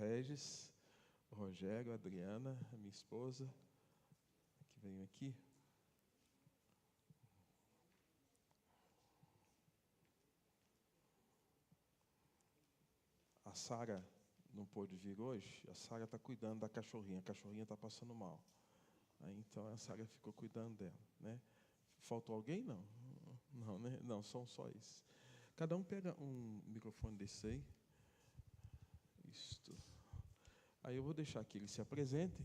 Regis, o Rogério, a Adriana, a minha esposa, que veio aqui. A Sara não pôde vir hoje, a Sara está cuidando da cachorrinha, a cachorrinha está passando mal. Aí, então, a Sara ficou cuidando dela, né? Faltou alguém? Não. Não, né? Não, são só esses. Cada um pega um microfone desse aí. Isto. Aí eu vou deixar que eles se apresentem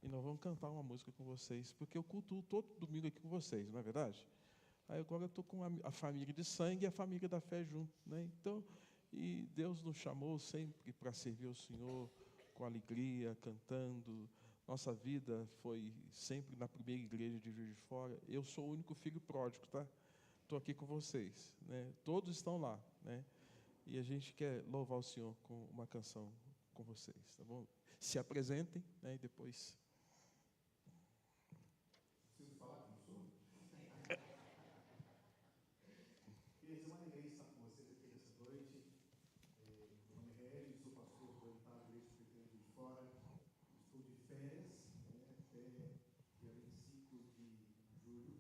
e nós vamos cantar uma música com vocês, porque eu cultuo todo domingo aqui com vocês, não é verdade? Aí agora eu estou com a família de sangue e a família da fé junto, né? Então, e Deus nos chamou sempre para servir o Senhor com alegria, cantando. Nossa vida foi sempre na primeira igreja de Juiz de Fora. Eu sou o único filho pródigo, tá? Estou aqui com vocês, né? Todos estão lá, né? E a gente quer louvar o Senhor com uma canção com vocês, tá bom? Se apresentem, né? E depois. Preciso falar quem sou? Queria dizer uma alegria estar com vocês aqui nessa noite. Meu nome é Regis, sou pastor do Oitava Igreja Presbiteriana de Fora. Estou de férias, até dia 25 de julho.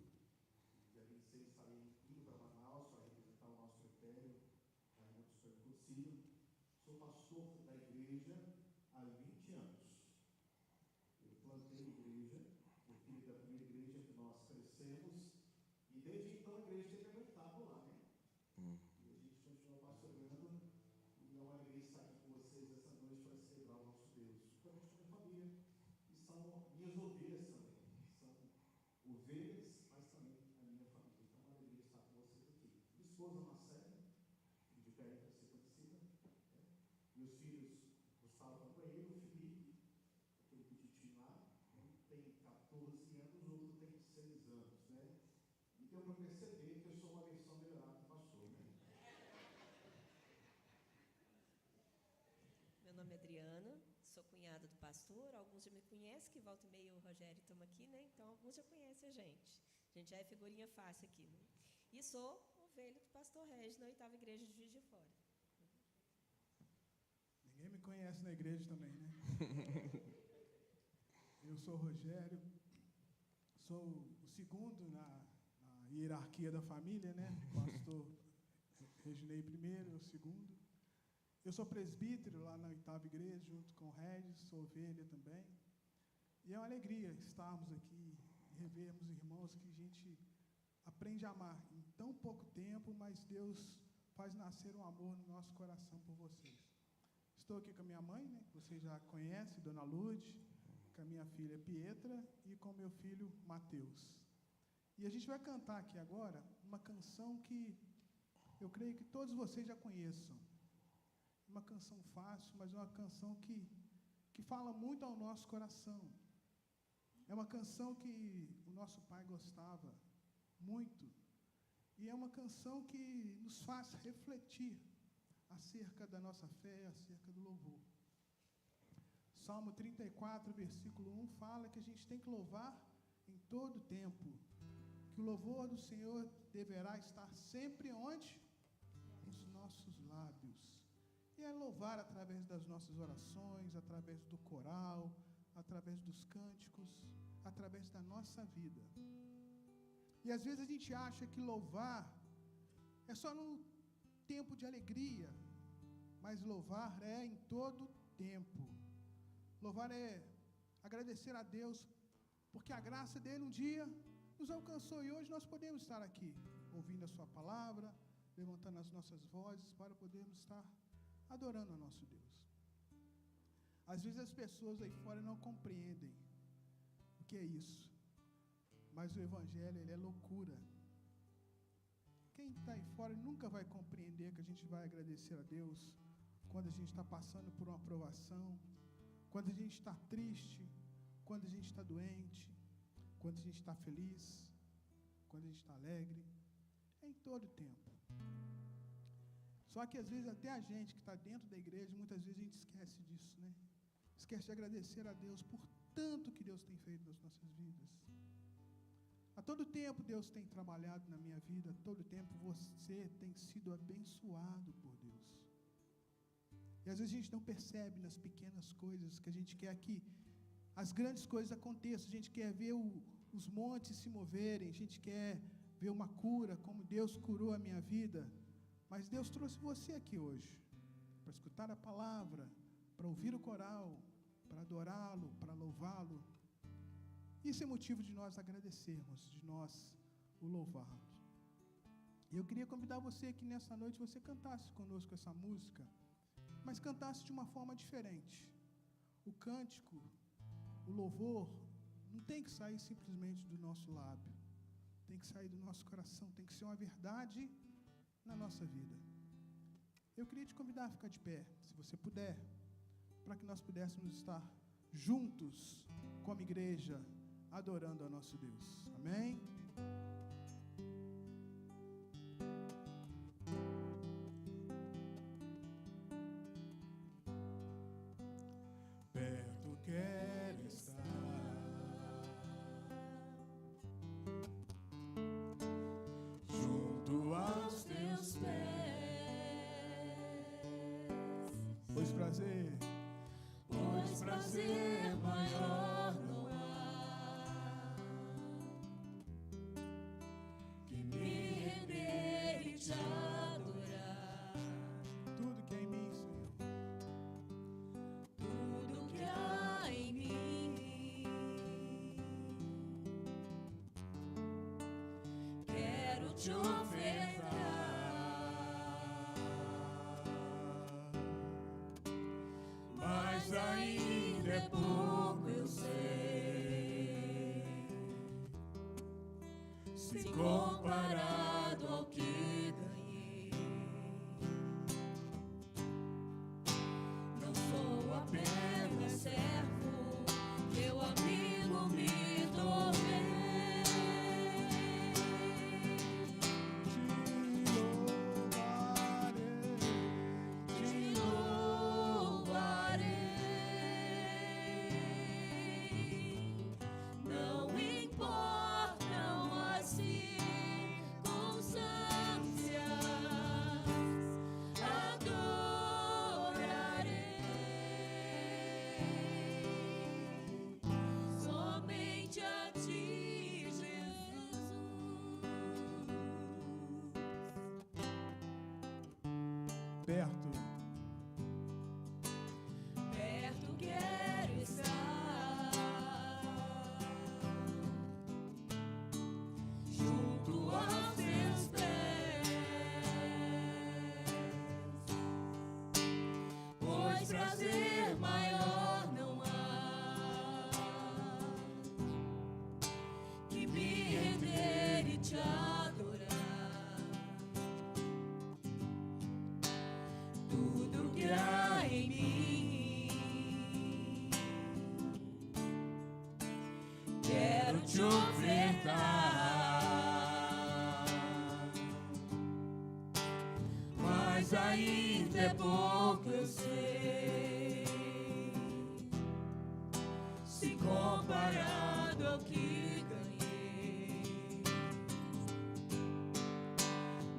Dia 26 estarei indo para Manaus para representar o nosso império na Ilha do Senhor Concílio. Sou pastor da igreja há 20 anos. Eu plantei a igreja, porque da primeira igreja que nós crescemos, e desde então a igreja tem aguentado lá, né? E a gente continua pastoreando, e é uma alegria estar aqui com vocês essa noite para celebrar o nosso Deus. Juntamente com a minha família, e são minhas ovelhas também. São ovelhas, mas também a minha família. Então é uma alegria estar com vocês aqui. Minha esposa Marcela, de pé para ser conhecida, né? Meus filhos, Gustavo Companheiro, Felipe, aquele petitinho lá, um tem 14 anos, o outro tem 6 anos, né? E deu para perceber que eu sou uma versão melhorada do pastor, né? Meu nome é Adriana, sou cunhada do pastor. Alguns já me conhecem, que volta e meia o Rogério estamos aqui, né? Então, alguns já conhecem a gente. A gente já é figurinha fácil aqui, né? E sou ovelha do pastor Regis, na Oitava Igreja de Juiz de Fora. Ninguém me conhece na igreja também, né? Eu sou o Rogério, sou o segundo na hierarquia da família, né? O pastor Reginei primeiro, eu o segundo. Eu sou presbítero lá na Oitava Igreja, junto com o Regis, sou ovelha também. E é uma alegria estarmos aqui e revermos irmãos que a gente aprende a amar em tão pouco tempo, mas Deus faz nascer um amor no nosso coração por vocês. Estou aqui com a minha mãe, né, que vocês já conhecem, Dona Lourdes, com a minha filha Pietra e com meu filho Mateus. E a gente vai cantar aqui agora uma canção que eu creio que todos vocês já conheçam. Uma canção fácil, mas uma canção que fala muito ao nosso coração. É uma canção que o nosso pai gostava muito. E é uma canção que nos faz refletir acerca da nossa fé, acerca do louvor. Salmo 34, versículo 1, fala que a gente tem que louvar em todo tempo, que o louvor do Senhor deverá estar sempre onde? Nos nossos lábios. E é louvar através das nossas orações, através do coral, através dos cânticos, através da nossa vida. E às vezes a gente acha que louvar é só no tempo de alegria, mas louvar é em todo tempo. Louvar é agradecer a Deus, porque a graça dele um dia nos alcançou e hoje nós podemos estar aqui, ouvindo a sua palavra, levantando as nossas vozes para podermos estar adorando a nosso Deus. Às vezes as pessoas aí fora não compreendem o que é isso, mas o Evangelho, ele é loucura. Quem está aí fora nunca vai compreender que a gente vai agradecer a Deus quando a gente está passando por uma provação, quando a gente está triste, quando a gente está doente, quando a gente está feliz, quando a gente está alegre, é em todo tempo. Só que às vezes até a gente que está dentro da igreja, muitas vezes a gente esquece disso, né? Esquece de agradecer a Deus por tanto que Deus tem feito nas nossas vidas. A todo tempo Deus tem trabalhado na minha vida, a todo tempo você tem sido abençoado por Deus. E E às vezes a gente não percebe nas pequenas coisas que a gente quer que as grandes coisas aconteçam. A gente quer ver os montes se moverem, a gente quer ver uma cura, como Deus curou a minha vida. Mas Deus trouxe você aqui hoje para escutar a palavra, para ouvir o coral, para adorá-lo, para louvá-lo. Isso é motivo de nós agradecermos, de nós o louvarmos. E eu queria convidar você que nessa noite você cantasse conosco essa música, mas cantasse de uma forma diferente. O cântico, o louvor, não tem que sair simplesmente do nosso lábio, tem que sair do nosso coração, tem que ser uma verdade na nossa vida. Eu queria te convidar a ficar de pé, se você puder, para que nós pudéssemos estar juntos como igreja, adorando a nosso Deus. Amém? Perto quero estar, junto aos teus pés, pois prazer maior não há que me render e te adorar. Tudo que há em mim, Senhor, tudo que há em mim, quero te ofertar, mas ainda é pouco, eu sei, se comparado ao que ganhei. Não sou apenas servo, teu amigo me tornei. Te louvarei. Não importam as circunstâncias, adorarei somente a ti, Jesus. Perto quero estar, junto aos teus pés, pois prazer maior não há que me render e te adorar. Tudo que há em mim, quero te ofertar, mas ainda é pouco, eu sei, se comparado ao que ganhei.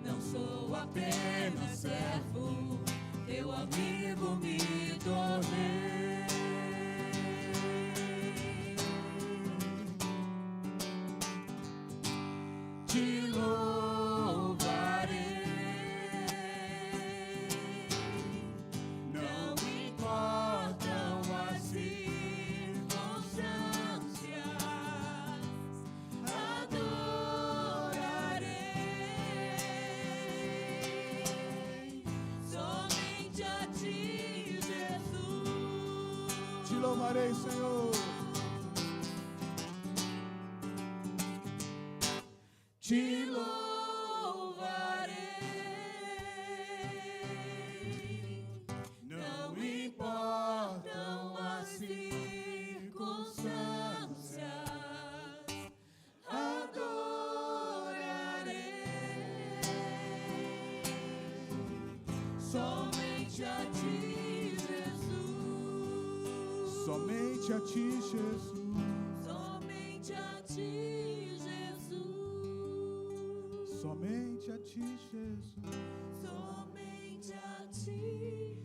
Não sou apenas servo, teu amigo me tornei. Te louvarei. Não importam as circunstâncias, adorarei somente a ti, Jesus. Te louvarei, Senhor. Te louvarei. Não importam as circunstâncias, adorarei somente a ti, Jesus. Somente a ti, Jesus. Somente a ti, Jesus. Somente a ti, Jesus. Somente a ti,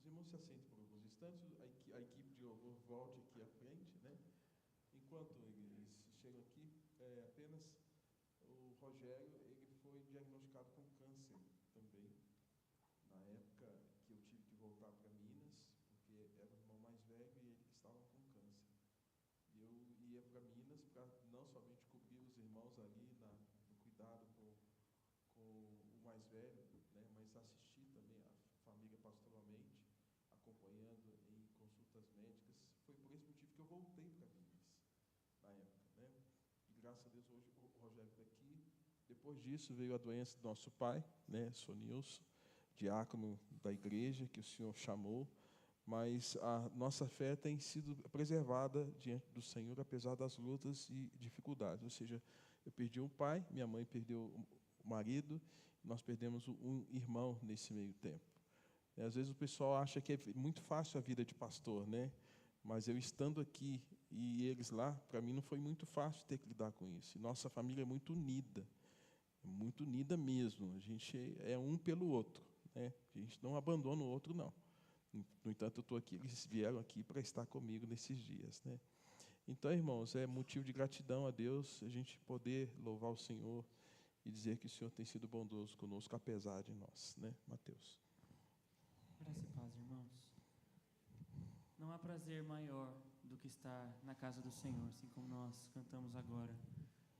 Irmãos, se assentem por alguns instantes, a equipe de louvor volte aqui à frente, né? Enquanto eles chegam aqui, apenas o Rogério, ele foi diagnosticado com câncer também, na época que eu tive que voltar para Minas, porque era o irmão mais velho e ele que estava com câncer. E eu ia para Minas para não somente cobrir os irmãos ali no cuidado com o mais velho, né? Mas assistir também a família pastoralmente, acompanhando em consultas médicas. Foi por esse motivo que eu voltei para Minas, na época, né? E graças a Deus hoje o Rogério está aqui. Depois disso veio a doença do nosso pai, né, Sonilson, diácono da igreja que o Senhor chamou, mas a nossa fé tem sido preservada diante do Senhor, apesar das lutas e dificuldades. Ou seja, eu perdi um pai, minha mãe perdeu o marido, nós perdemos um irmão nesse meio tempo. Às vezes o pessoal acha que é muito fácil a vida de pastor, né? Mas eu estando aqui e eles lá, para mim não foi muito fácil ter que lidar com isso. E nossa família é muito unida mesmo. A gente é um pelo outro, né? A gente não abandona o outro, não. No entanto, eu estou aqui, eles vieram aqui para estar comigo nesses dias, né? Então, irmãos, é motivo de gratidão a Deus a gente poder louvar o Senhor e dizer que o Senhor tem sido bondoso conosco, apesar de nós, né, Mateus? Graça e paz, irmãos. Não há prazer maior do que estar na casa do Senhor, assim como nós cantamos agora.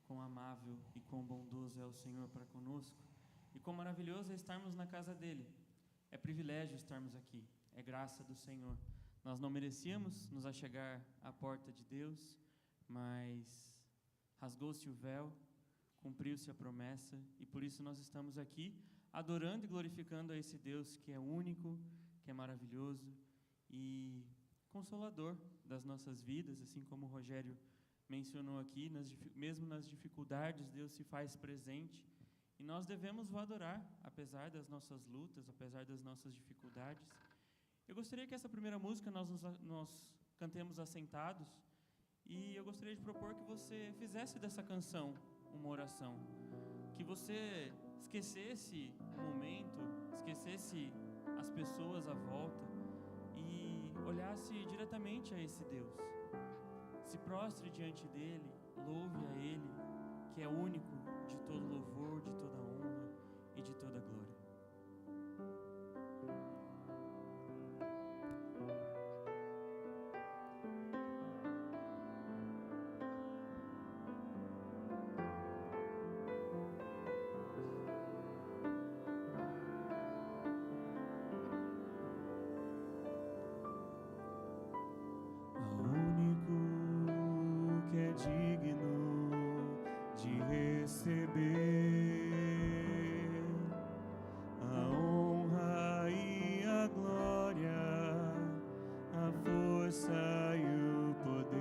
Quão amável e quão bondoso é o Senhor para conosco, e quão maravilhoso é estarmos na casa dEle. É privilégio estarmos aqui, é graça do Senhor. Nós não merecíamos nos achegar à porta de Deus, mas rasgou-se o véu, cumpriu-se a promessa, e por isso nós estamos aqui, adorando e glorificando a esse Deus que é único, que é maravilhoso e consolador das nossas vidas, assim como o Rogério mencionou aqui, mesmo nas dificuldades, Deus se faz presente, e nós devemos o adorar, apesar das nossas lutas, apesar das nossas dificuldades. Eu gostaria que essa primeira música nós cantemos assentados, e eu gostaria de propor que você fizesse dessa canção uma oração, que você esquecesse o momento, esquecesse as pessoas à volta e olhasse diretamente a esse Deus. Se prostre diante dele, louve a ele, que é único de todo louvor, de toda honra e de toda glória. Força e o poder.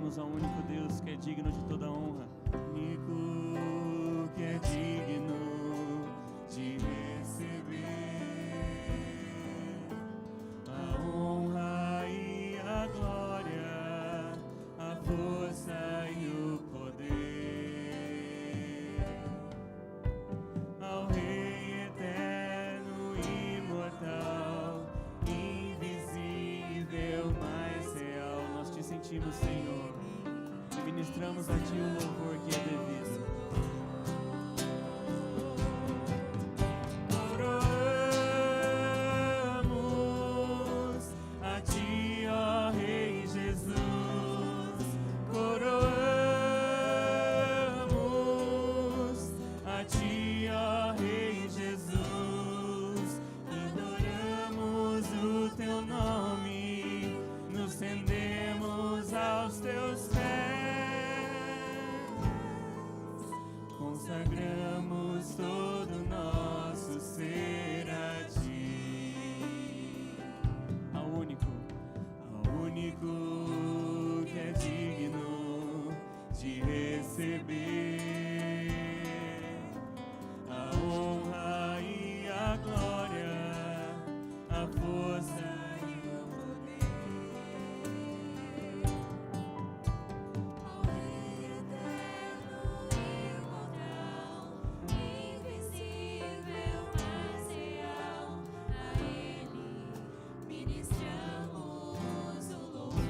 Cantamos ao único Deus que é digno de toda honra. Único que é digno de receber a honra e a glória, a força e o poder. Ao Rei eterno, imortal, invisível, mais real, nós te sentimos, Senhor, e ministramos a ti o louvor que é devido. Consagramos todo o nosso ser a ti, ao único que é digno de receber a honra e a glória, a força e o poder. Ao Rei eterno, imortal, invisível, mas real, a Ele ministramos o louvor.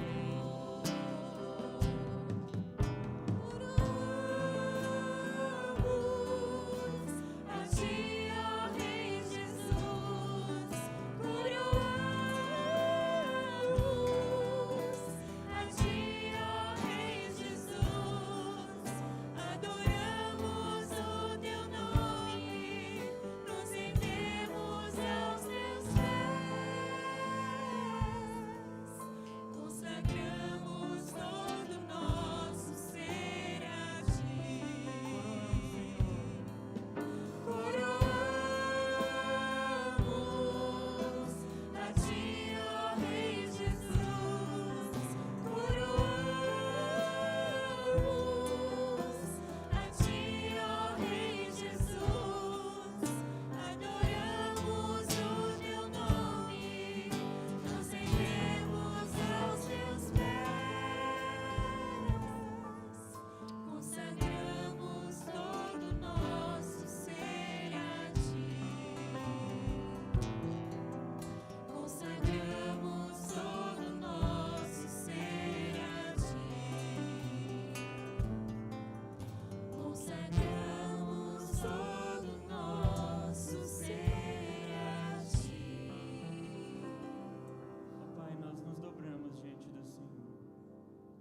Coroamos a ti, ó Rei Jesus. Coroamos a ti, ó Rei Jesus. Adoramos o teu nome, nos rendemos aos teus pés, consagramos todo o nosso ser a ti. Coroamos a ti, ó Rei Jesus. Coroamos a ti, ó Rei Jesus. Adoramos o teu nome, nos rendemos aos teus pés, consagramos todo o nosso ser a ti. Consagramos todo o nosso ser a ti. Consagramos todo o nosso ser a ti. Ó Pai, nós nos dobramos diante do Senhor,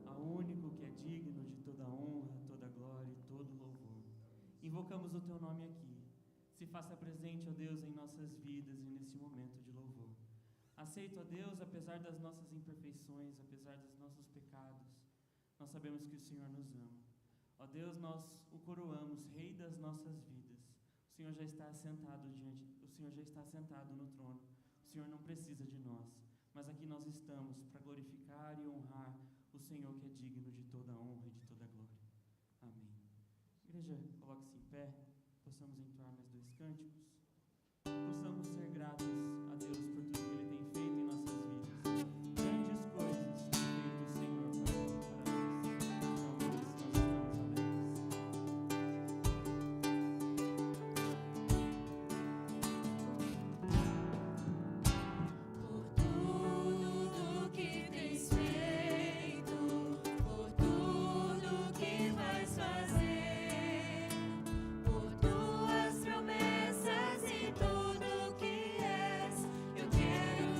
ao único que é digno de toda honra, toda glória e todo louvor. Invocamos o teu nome aqui. Se faça presente, ó Deus, em nossas vidas e nesse momento de louvor. Aceito, ó Deus, apesar das nossas imperfeições, apesar dos nossos pecados, nós sabemos que o Senhor nos ama. Ó Deus, nós o coroamos, Rei das nossas vidas. O Senhor já está assentado no trono. O Senhor não precisa de nós, mas aqui nós estamos para glorificar e honrar o Senhor que é digno de toda honra e de toda glória. Amém. Igreja, coloque-se em pé, possamos entoar mais 2 cânticos, possamos ser gratos a Deus por tudo que Ele tem feito em nossas vidas. Grandes coisas tem feito o Senhor para nós. Então, por isso nós estamos alegres. Por tudo que tens feito, por tudo que vais fazer, por tuas promessas e tudo que és, eu quero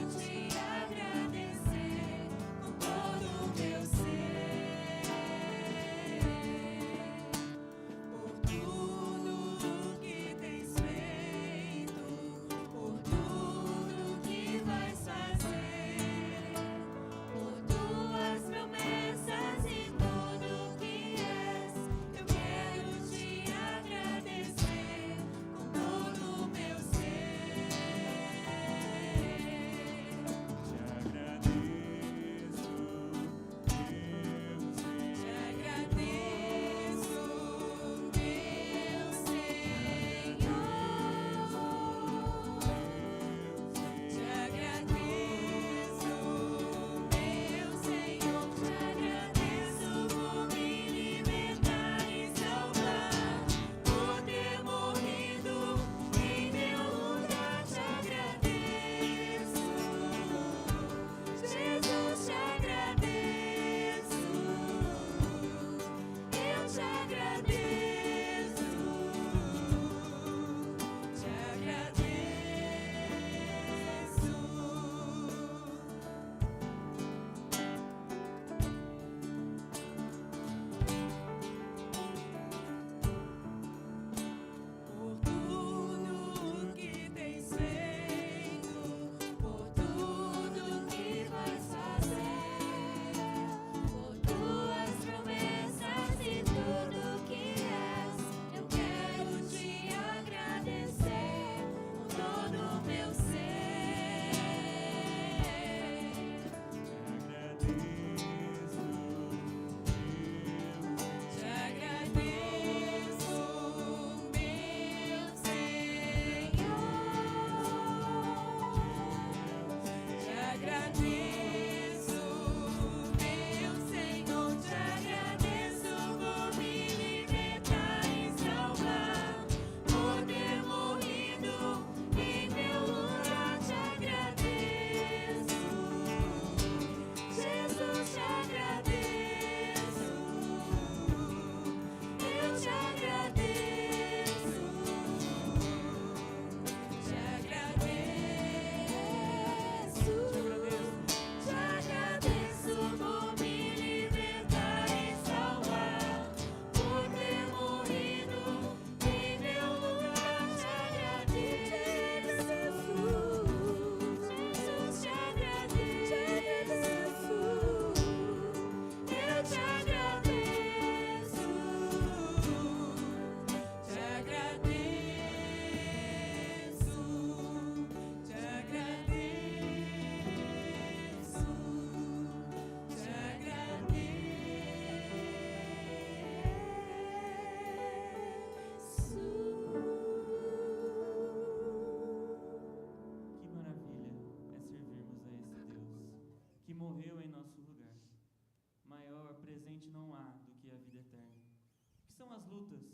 lutas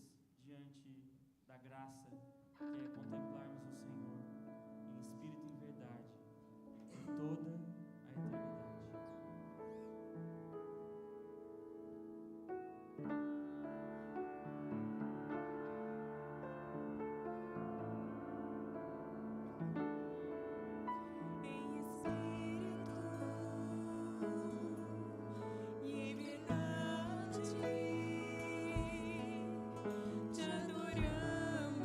diante da graça, que é contemplarmos o Senhor em espírito e em verdade, por toda a eternidade. Te adoramos.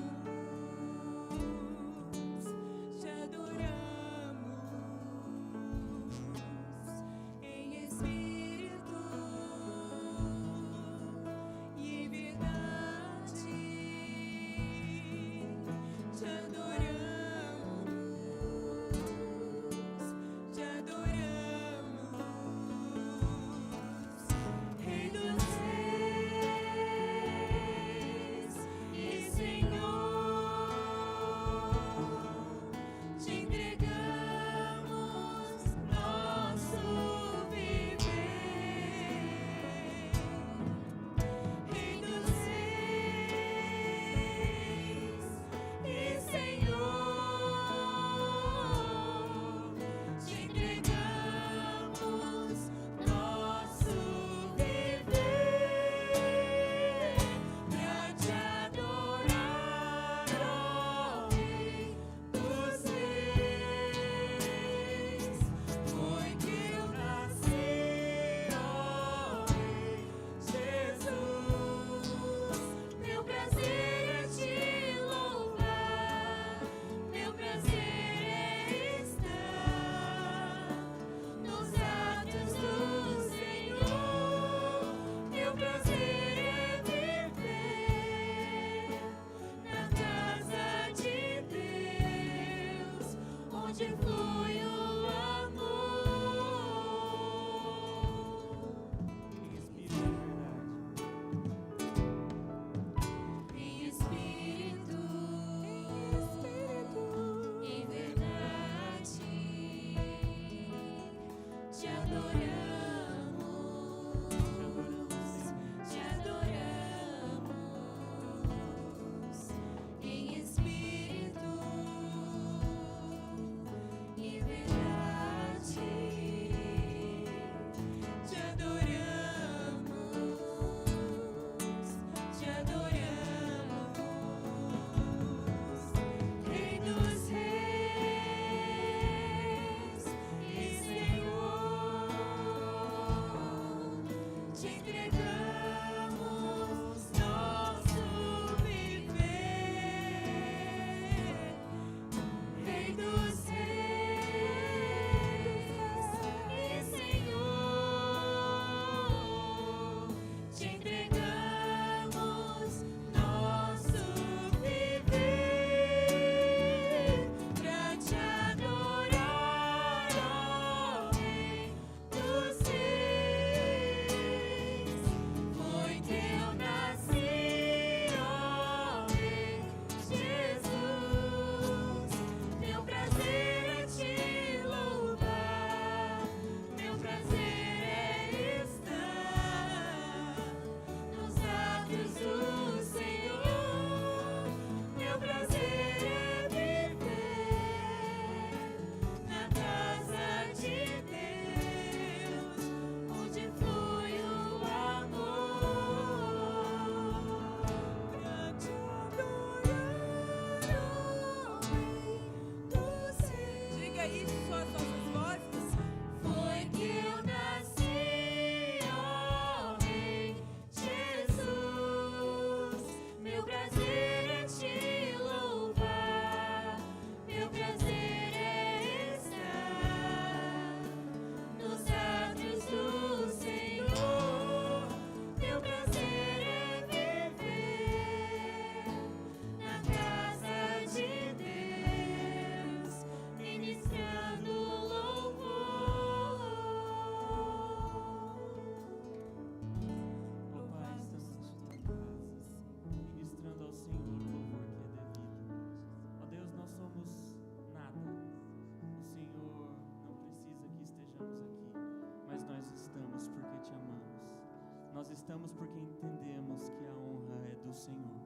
nós estamos porque entendemos que a honra é do Senhor.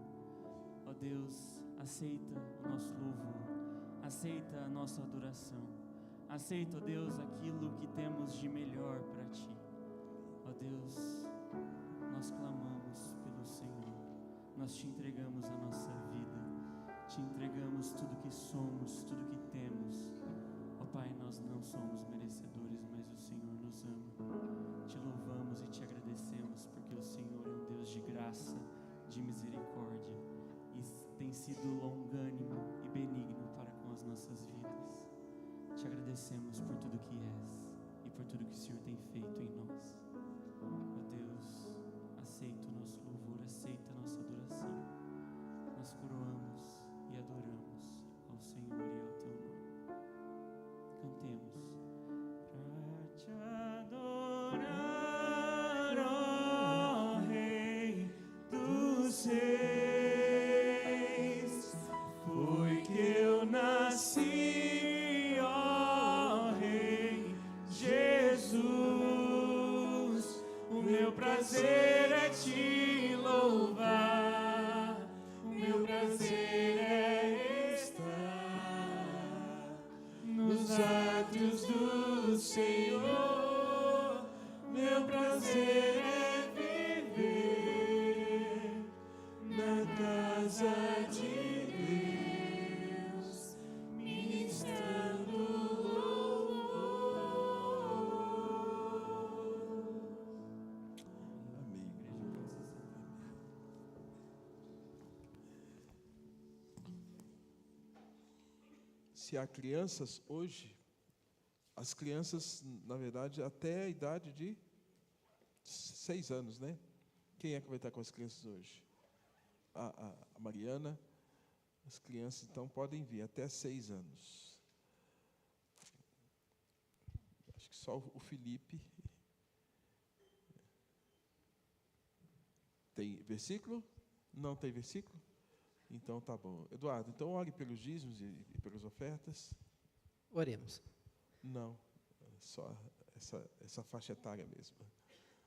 Ó Deus, aceita o nosso louvor, aceita a nossa adoração, aceita, ó Deus, aquilo que temos de melhor para Ti. Ó Deus, nós clamamos pelo Senhor, nós Te entregamos a nossa vida, Te entregamos tudo que somos, tudo que temos. Ó Pai, nós não somos merecedores, mas o Senhor nos ama. Te louvamos e Te agradecemos, porque o Senhor é um Deus de graça, de misericórdia, e tem sido longânimo e benigno para com as nossas vidas. Te agradecemos por tudo que és e por tudo que o Senhor tem feito em nós. Ó Deus, aceita o nosso louvor, aceita a nossa adoração. Nós coroamos e adoramos ao Senhor e ao Teu nome. Cantemos. Pra Te adorar, ó Rei dos Reis, foi que eu nasci, ó Rei Jesus. O meu prazer é Te louvar, o meu prazer é estar nos átrios do Senhor. Meu prazer é viver na casa de Deus, ministrando louvor. Amém. Se há crianças hoje, as crianças, na verdade, até a idade de 6 anos, né? Quem é que vai estar com as crianças hoje? A Mariana. As crianças, então, podem vir até 6 anos. Acho que só o Felipe. Tem versículo? Não tem versículo? Então, tá bom. Eduardo, então ore pelos dízimos e pelas ofertas. Oremos. Não, só essa faixa etária mesmo.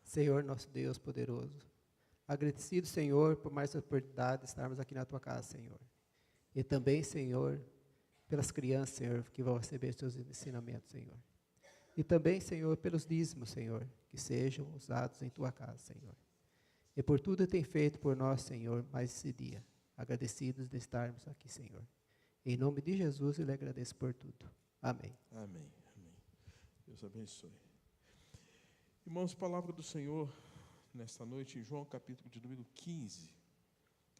Senhor, nosso Deus poderoso, agradecido, Senhor, por mais essa oportunidade de estarmos aqui na Tua casa, Senhor. E também, Senhor, pelas crianças, Senhor, que vão receber os Teus ensinamentos, Senhor. E também, Senhor, pelos dízimos, Senhor, que sejam usados em Tua casa, Senhor. E por tudo que tem feito por nós, Senhor, mais esse dia. Agradecidos de estarmos aqui, Senhor. Em nome de Jesus, eu lhe agradeço por tudo. Amém. Amém. Amém. Deus abençoe. Irmãos, palavra do Senhor nesta noite em João capítulo de número 15.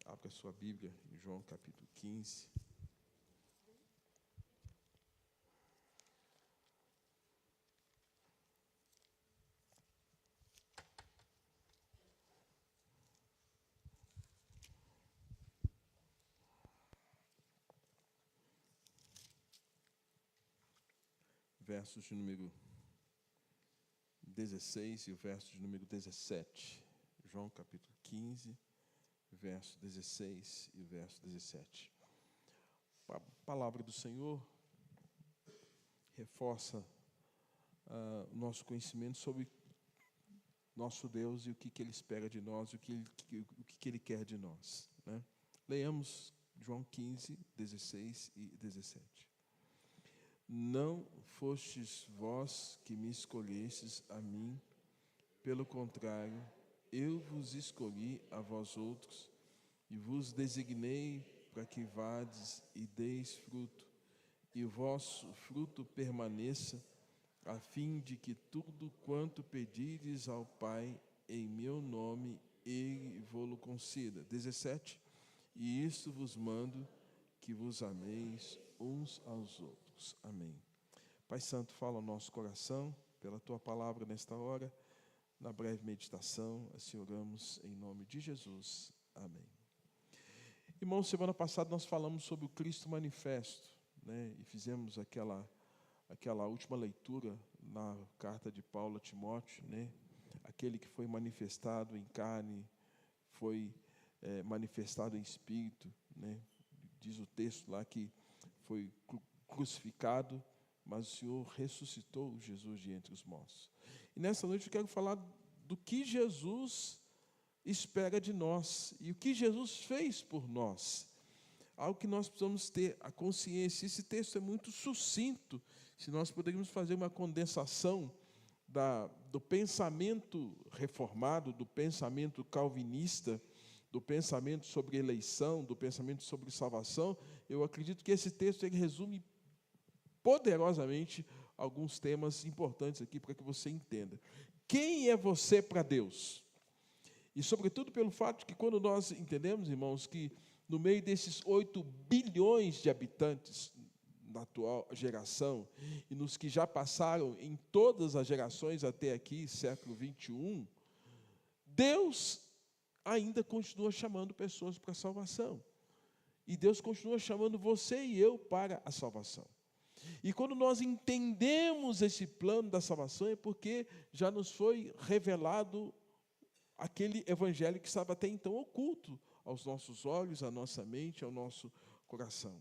Abra a sua Bíblia em João capítulo 15. Versos de número 16 e o verso de número 17. João capítulo 15, verso 16 e o verso 17. A palavra do Senhor reforça o nosso conhecimento sobre nosso Deus e o que Ele espera de nós, o que Ele quer de nós, né? Leiamos João 15, 16 e 17. Não fostes vós que me escolhestes a mim, pelo contrário, eu vos escolhi a vós outros, e vos designei para que vades e deis fruto, e o vosso fruto permaneça, a fim de que tudo quanto pedires ao Pai em meu nome, Ele vô-lo conceda. 17. E isto vos mando, que vos ameis uns aos outros. Amém. Pai Santo, fala ao nosso coração, pela Tua palavra nesta hora, na breve meditação, assim oramos em nome de Jesus. Amém. Irmãos, semana passada nós falamos sobre o Cristo manifesto, né? E fizemos aquela última leitura na carta de Paulo a Timóteo, né? Aquele que foi manifestado em carne, foi manifestado em espírito, né? Diz o texto lá que foi crucificado, mas o Senhor ressuscitou Jesus de entre os mortos. E nessa noite eu quero falar do que Jesus espera de nós e o que Jesus fez por nós. Algo que nós precisamos ter a consciência. Esse texto é muito sucinto. Se nós poderíamos fazer uma condensação do pensamento reformado, do pensamento calvinista, do pensamento sobre eleição, do pensamento sobre salvação, eu acredito que esse texto ele resume poderosamente alguns temas importantes aqui para que você entenda. Quem é você para Deus? E, sobretudo, pelo fato de que quando nós entendemos, irmãos, que no meio desses 8 bilhões de habitantes na atual geração, e nos que já passaram em todas as gerações até aqui, século 21, Deus ainda continua chamando pessoas para a salvação. E Deus continua chamando você e eu para a salvação. E quando nós entendemos esse plano da salvação, é porque já nos foi revelado aquele evangelho que estava até então oculto aos nossos olhos, à nossa mente, ao nosso coração.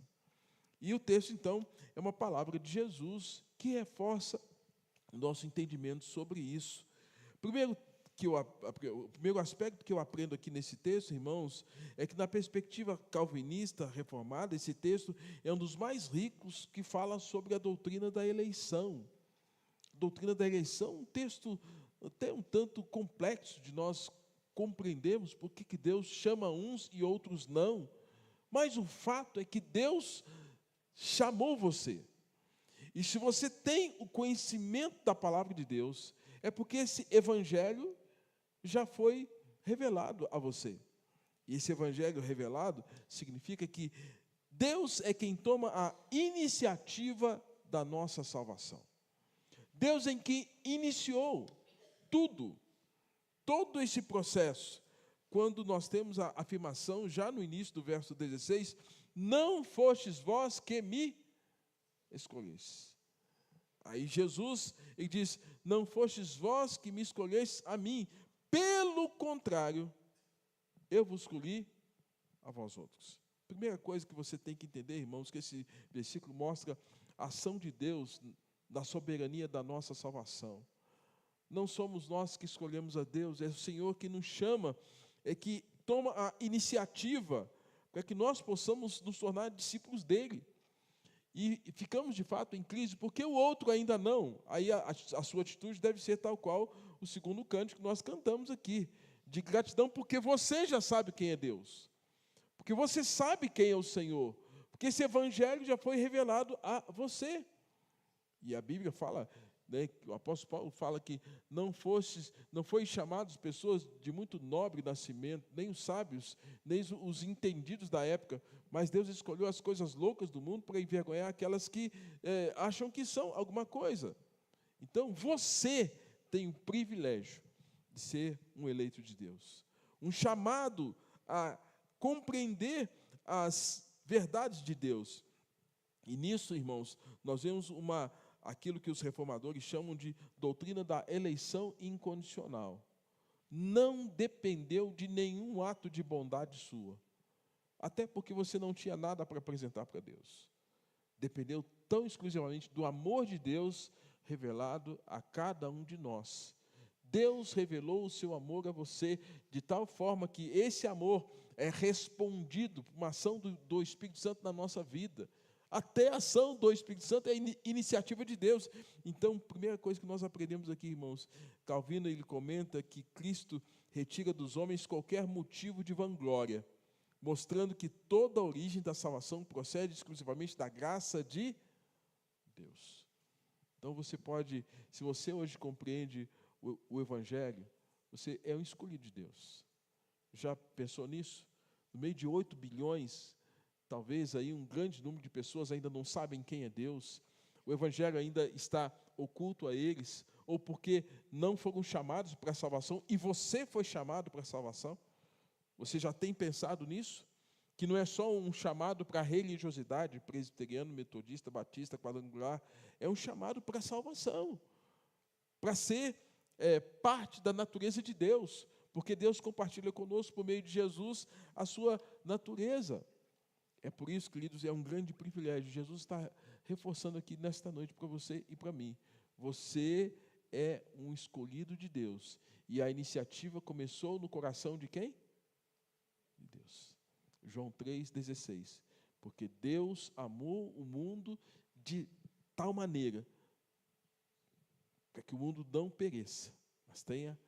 E o texto, então, é uma palavra de Jesus que reforça o nosso entendimento sobre isso. O primeiro aspecto que eu aprendo aqui nesse texto, irmãos, é que na perspectiva calvinista reformada, esse texto é um dos mais ricos que fala sobre a doutrina da eleição. A doutrina da eleição, um texto até um tanto complexo de nós compreendermos por que Deus chama uns e outros não, mas o fato é que Deus chamou você. E se você tem o conhecimento da palavra de Deus, é porque esse evangelho já foi revelado a você. E esse evangelho revelado significa que Deus é quem toma a iniciativa da nossa salvação. Deus é quem iniciou tudo, todo esse processo. Quando nós temos a afirmação, já no início do verso 16, não fostes vós que me escolhestes. Aí Jesus, ele diz, não fostes vós que me escolhestes a mim, pelo contrário, eu vos escolhi a vós outros. Primeira coisa que você tem que entender, irmãos, que esse versículo mostra a ação de Deus da soberania da nossa salvação. Não somos nós que escolhemos a Deus, é o Senhor que nos chama, é que toma a iniciativa para que nós possamos nos tornar discípulos dele. E ficamos, de fato, em crise, porque o outro ainda não. Aí a sua atitude deve ser tal qual o segundo cântico que nós cantamos aqui, de gratidão, porque você já sabe quem é Deus. Porque você sabe quem é o Senhor. Porque esse evangelho já foi revelado a você. E a Bíblia fala, né, o apóstolo Paulo fala que não foi chamados pessoas de muito nobre nascimento, nem os sábios, nem os entendidos da época, mas Deus escolheu as coisas loucas do mundo para envergonhar aquelas que acham que são alguma coisa. Então, você tem o privilégio de ser um eleito de Deus, um chamado a compreender as verdades de Deus. E nisso, irmãos, nós vemos aquilo que os reformadores chamam de doutrina da eleição incondicional. Não dependeu de nenhum ato de bondade sua, até porque você não tinha nada para apresentar para Deus. Dependeu tão exclusivamente do amor de Deus revelado a cada um de nós. Deus revelou o seu amor a você de tal forma que esse amor é respondido por uma ação do Espírito Santo na nossa vida. Até a ação do Espírito Santo é iniciativa de Deus. Então, primeira coisa que nós aprendemos aqui, irmãos, Calvino ele comenta que Cristo retira dos homens qualquer motivo de vanglória, mostrando que toda a origem da salvação procede exclusivamente da graça de Deus. Então, você pode, se você hoje compreende o Evangelho, você é um escolhido de Deus. Já pensou nisso? No meio de 8 bilhões, talvez aí um grande número de pessoas ainda não sabem quem é Deus, o Evangelho ainda está oculto a eles, ou porque não foram chamados para a salvação, e você foi chamado para a salvação. Você já tem pensado nisso? Que não é só um chamado para a religiosidade, presbiteriano, metodista, batista, quadrangular, é um chamado para a salvação, para ser parte da natureza de Deus, porque Deus compartilha conosco, por meio de Jesus, a sua natureza. É por isso, queridos, é um grande privilégio. Jesus está reforçando aqui nesta noite para você e para mim. Você é um escolhido de Deus. E a iniciativa começou no coração de quem? De Deus. João 3,16. Porque Deus amou o mundo de tal maneira para que o mundo não pereça, mas tenha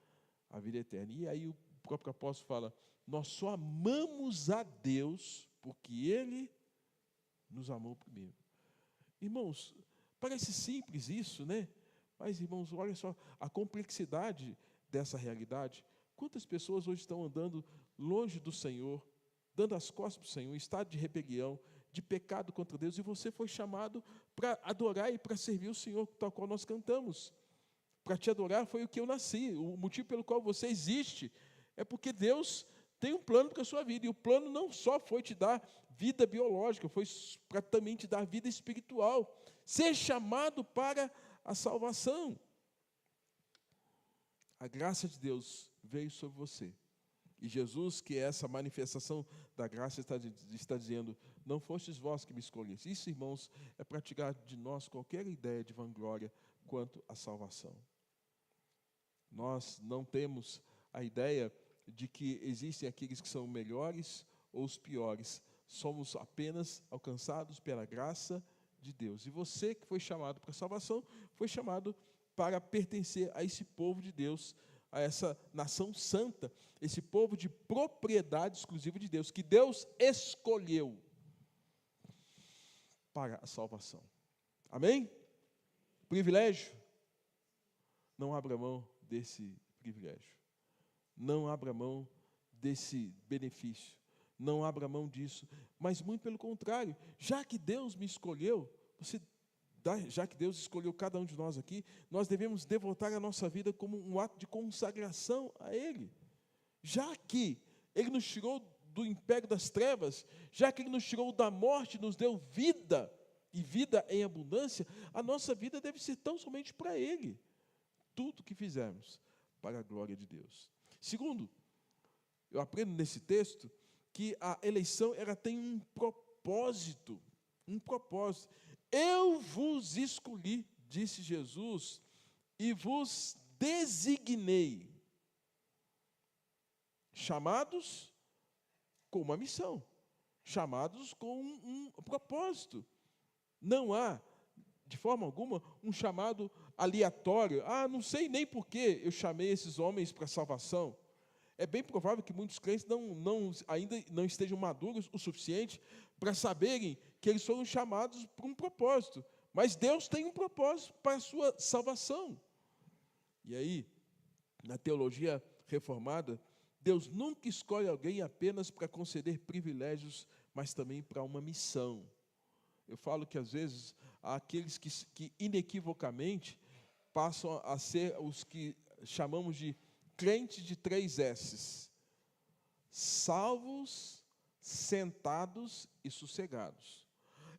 a vida eterna. E aí o próprio apóstolo fala, nós só amamos a Deus porque Ele nos amou primeiro. Irmãos, parece simples isso, né? Mas, irmãos, olha só a complexidade dessa realidade. Quantas pessoas hoje estão andando longe do Senhor, dando as costas para o Senhor, em estado de rebelião, de pecado contra Deus, e você foi chamado para adorar e para servir o Senhor, tal qual nós cantamos. Para te adorar foi o que eu nasci. O motivo pelo qual você existe é porque Deus tem um plano para a sua vida. E o plano não só foi te dar vida biológica, foi para também te dar vida espiritual. Ser chamado para a salvação. A graça de Deus veio sobre você. E Jesus, que é essa manifestação da graça, está dizendo, não fostes vós que me escolheste. Isso, irmãos, é para tirar de nós qualquer ideia de vanglória quanto à salvação. Nós não temos a ideia de que existem aqueles que são melhores ou os piores. Somos apenas alcançados pela graça de Deus. E você que foi chamado para a salvação, foi chamado para pertencer a esse povo de Deus, a essa nação santa, esse povo de propriedade exclusiva de Deus, que Deus escolheu para a salvação. Amém? Privilégio? Não abra mão desse privilégio. Não abra mão desse benefício. Não abra mão disso. Mas, muito pelo contrário, já que Deus me escolheu, já que Deus escolheu cada um de nós aqui, nós devemos devotar a nossa vida como um ato de consagração a Ele. Já que Ele nos tirou do império das trevas, já que Ele nos tirou da morte, nos deu vida, e vida em abundância, a nossa vida deve ser tão somente para Ele. Tudo que fizermos para a glória de Deus. Segundo, eu aprendo nesse texto que a eleição ela tem um propósito. Um propósito. Eu vos escolhi, disse Jesus, e vos designei, chamados com uma missão, chamados com um propósito. Não há, de forma alguma, um chamado aleatório. Não sei nem por que eu chamei esses homens para a salvação. É bem provável que muitos crentes ainda não estejam maduros o suficiente para saberem que eles foram chamados por um propósito. Mas Deus tem um propósito para a sua salvação. E aí, na teologia reformada, Deus nunca escolhe alguém apenas para conceder privilégios, mas também para uma missão. Eu falo que, às vezes, há aqueles que inequivocamente passam a ser os que chamamos de crentes de 3 S's: salvos, sentados e sossegados.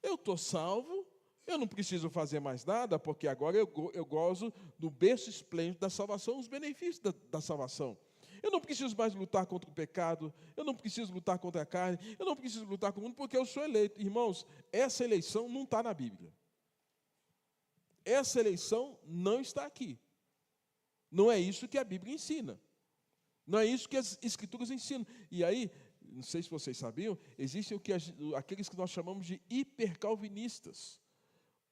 Eu estou salvo, eu não preciso fazer mais nada, porque agora eu gozo do berço esplêndido da salvação, os benefícios da salvação. Eu não preciso mais lutar contra o pecado, eu não preciso lutar contra a carne, eu não preciso lutar contra o mundo, porque eu sou eleito. Irmãos, essa eleição não está na Bíblia. Essa eleição não está aqui. Não é isso que a Bíblia ensina. Não é isso que as Escrituras ensinam. E aí, não sei se vocês sabiam, existem aqueles que nós chamamos de hipercalvinistas.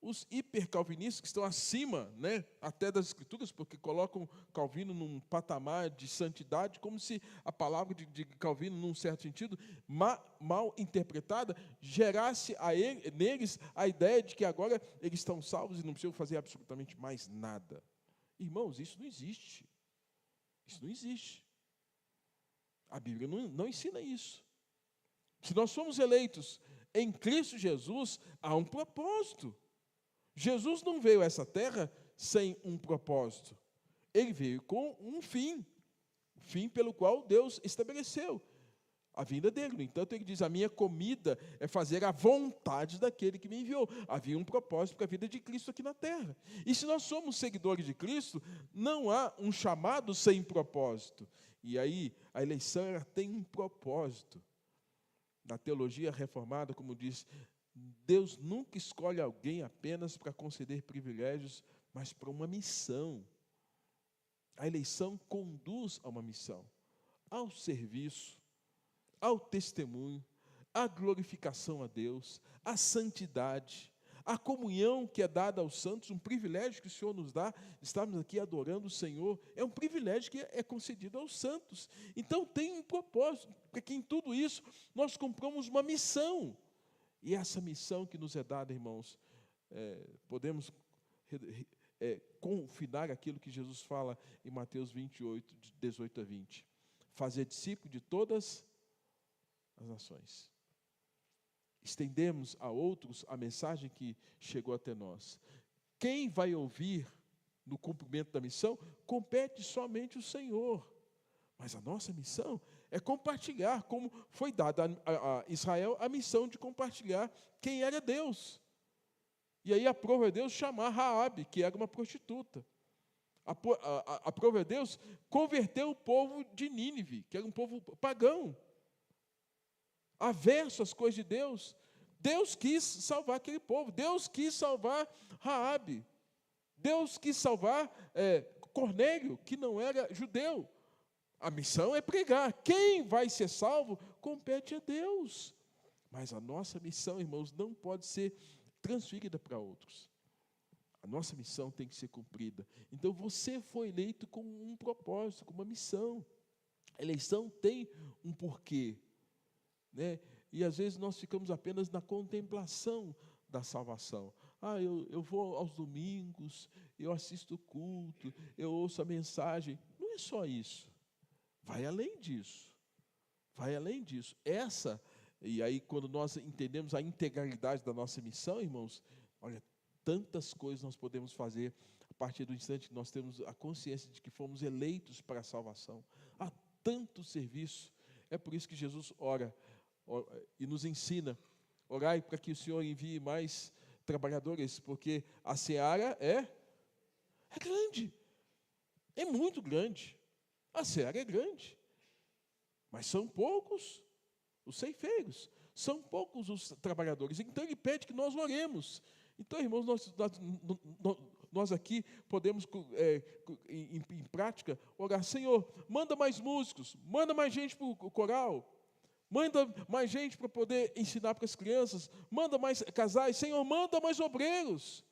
Os hipercalvinistas que estão acima, até das Escrituras, porque colocam Calvino num patamar de santidade, como se a palavra de Calvino, num certo sentido, mal interpretada, gerasse neles a ideia de que agora eles estão salvos e não precisam fazer absolutamente mais nada. Irmãos, isso não existe. Isso não existe. A Bíblia não ensina isso. Se nós somos eleitos em Cristo Jesus, há um propósito. Jesus não veio a essa terra sem um propósito. Ele veio com um fim. O fim pelo qual Deus estabeleceu a vinda dele. No entanto, ele diz, a minha comida é fazer a vontade daquele que me enviou. Havia um propósito para a vida de Cristo aqui na terra. E se nós somos seguidores de Cristo, não há um chamado sem propósito. E aí, a eleição ela tem um propósito. Na teologia reformada, como diz, Deus nunca escolhe alguém apenas para conceder privilégios, mas para uma missão. A eleição conduz a uma missão, ao serviço, ao testemunho, à glorificação a Deus, à santidade, à comunhão que é dada aos santos, um privilégio que o Senhor nos dá, estamos aqui adorando o Senhor, é um privilégio que é concedido aos santos. Então tem um propósito, porque em tudo isso nós cumpramos uma missão. E essa missão que nos é dada, irmãos, podemos confinar aquilo que Jesus fala em Mateus 28, de 18 a 20. Fazer discípulo de todas as nações. Estendemos a outros a mensagem que chegou até nós. Quem vai ouvir no cumprimento da missão, compete somente o Senhor. Mas a nossa missão é compartilhar, como foi dada a Israel a missão de compartilhar quem era Deus. E aí aprova Deus chamar Raabe, que era uma prostituta. Aprova Deus converter o povo de Nínive, que era um povo pagão, averso às coisas de Deus. Deus quis salvar aquele povo, Deus quis salvar Raabe, Deus quis salvar Cornélio, que não era judeu. A missão é pregar. Quem vai ser salvo compete a Deus. Mas a nossa missão, irmãos, não pode ser transferida para outros. A nossa missão tem que ser cumprida. Então você foi eleito com um propósito, com uma missão. A eleição tem um porquê, né? E às vezes nós ficamos apenas na contemplação da salvação. Eu vou aos domingos, eu assisto o culto, eu ouço a mensagem. Não é só isso. Vai além disso. Vai além disso. E aí quando nós entendemos a integralidade da nossa missão, irmãos, olha, tantas coisas nós podemos fazer a partir do instante que nós temos a consciência de que fomos eleitos para a salvação. Há tanto serviço. É por isso que Jesus ora e nos ensina, orai para que o Senhor envie mais trabalhadores, porque a seara é grande, é muito grande, a seara é grande, mas são poucos os ceifeiros, são poucos os trabalhadores, então Ele pede que nós oremos. Então, irmãos, nós aqui podemos, em prática, orar, Senhor, manda mais músicos, manda mais gente para o coral, manda mais gente para poder ensinar para as crianças, manda mais casais, Senhor, manda mais obreiros,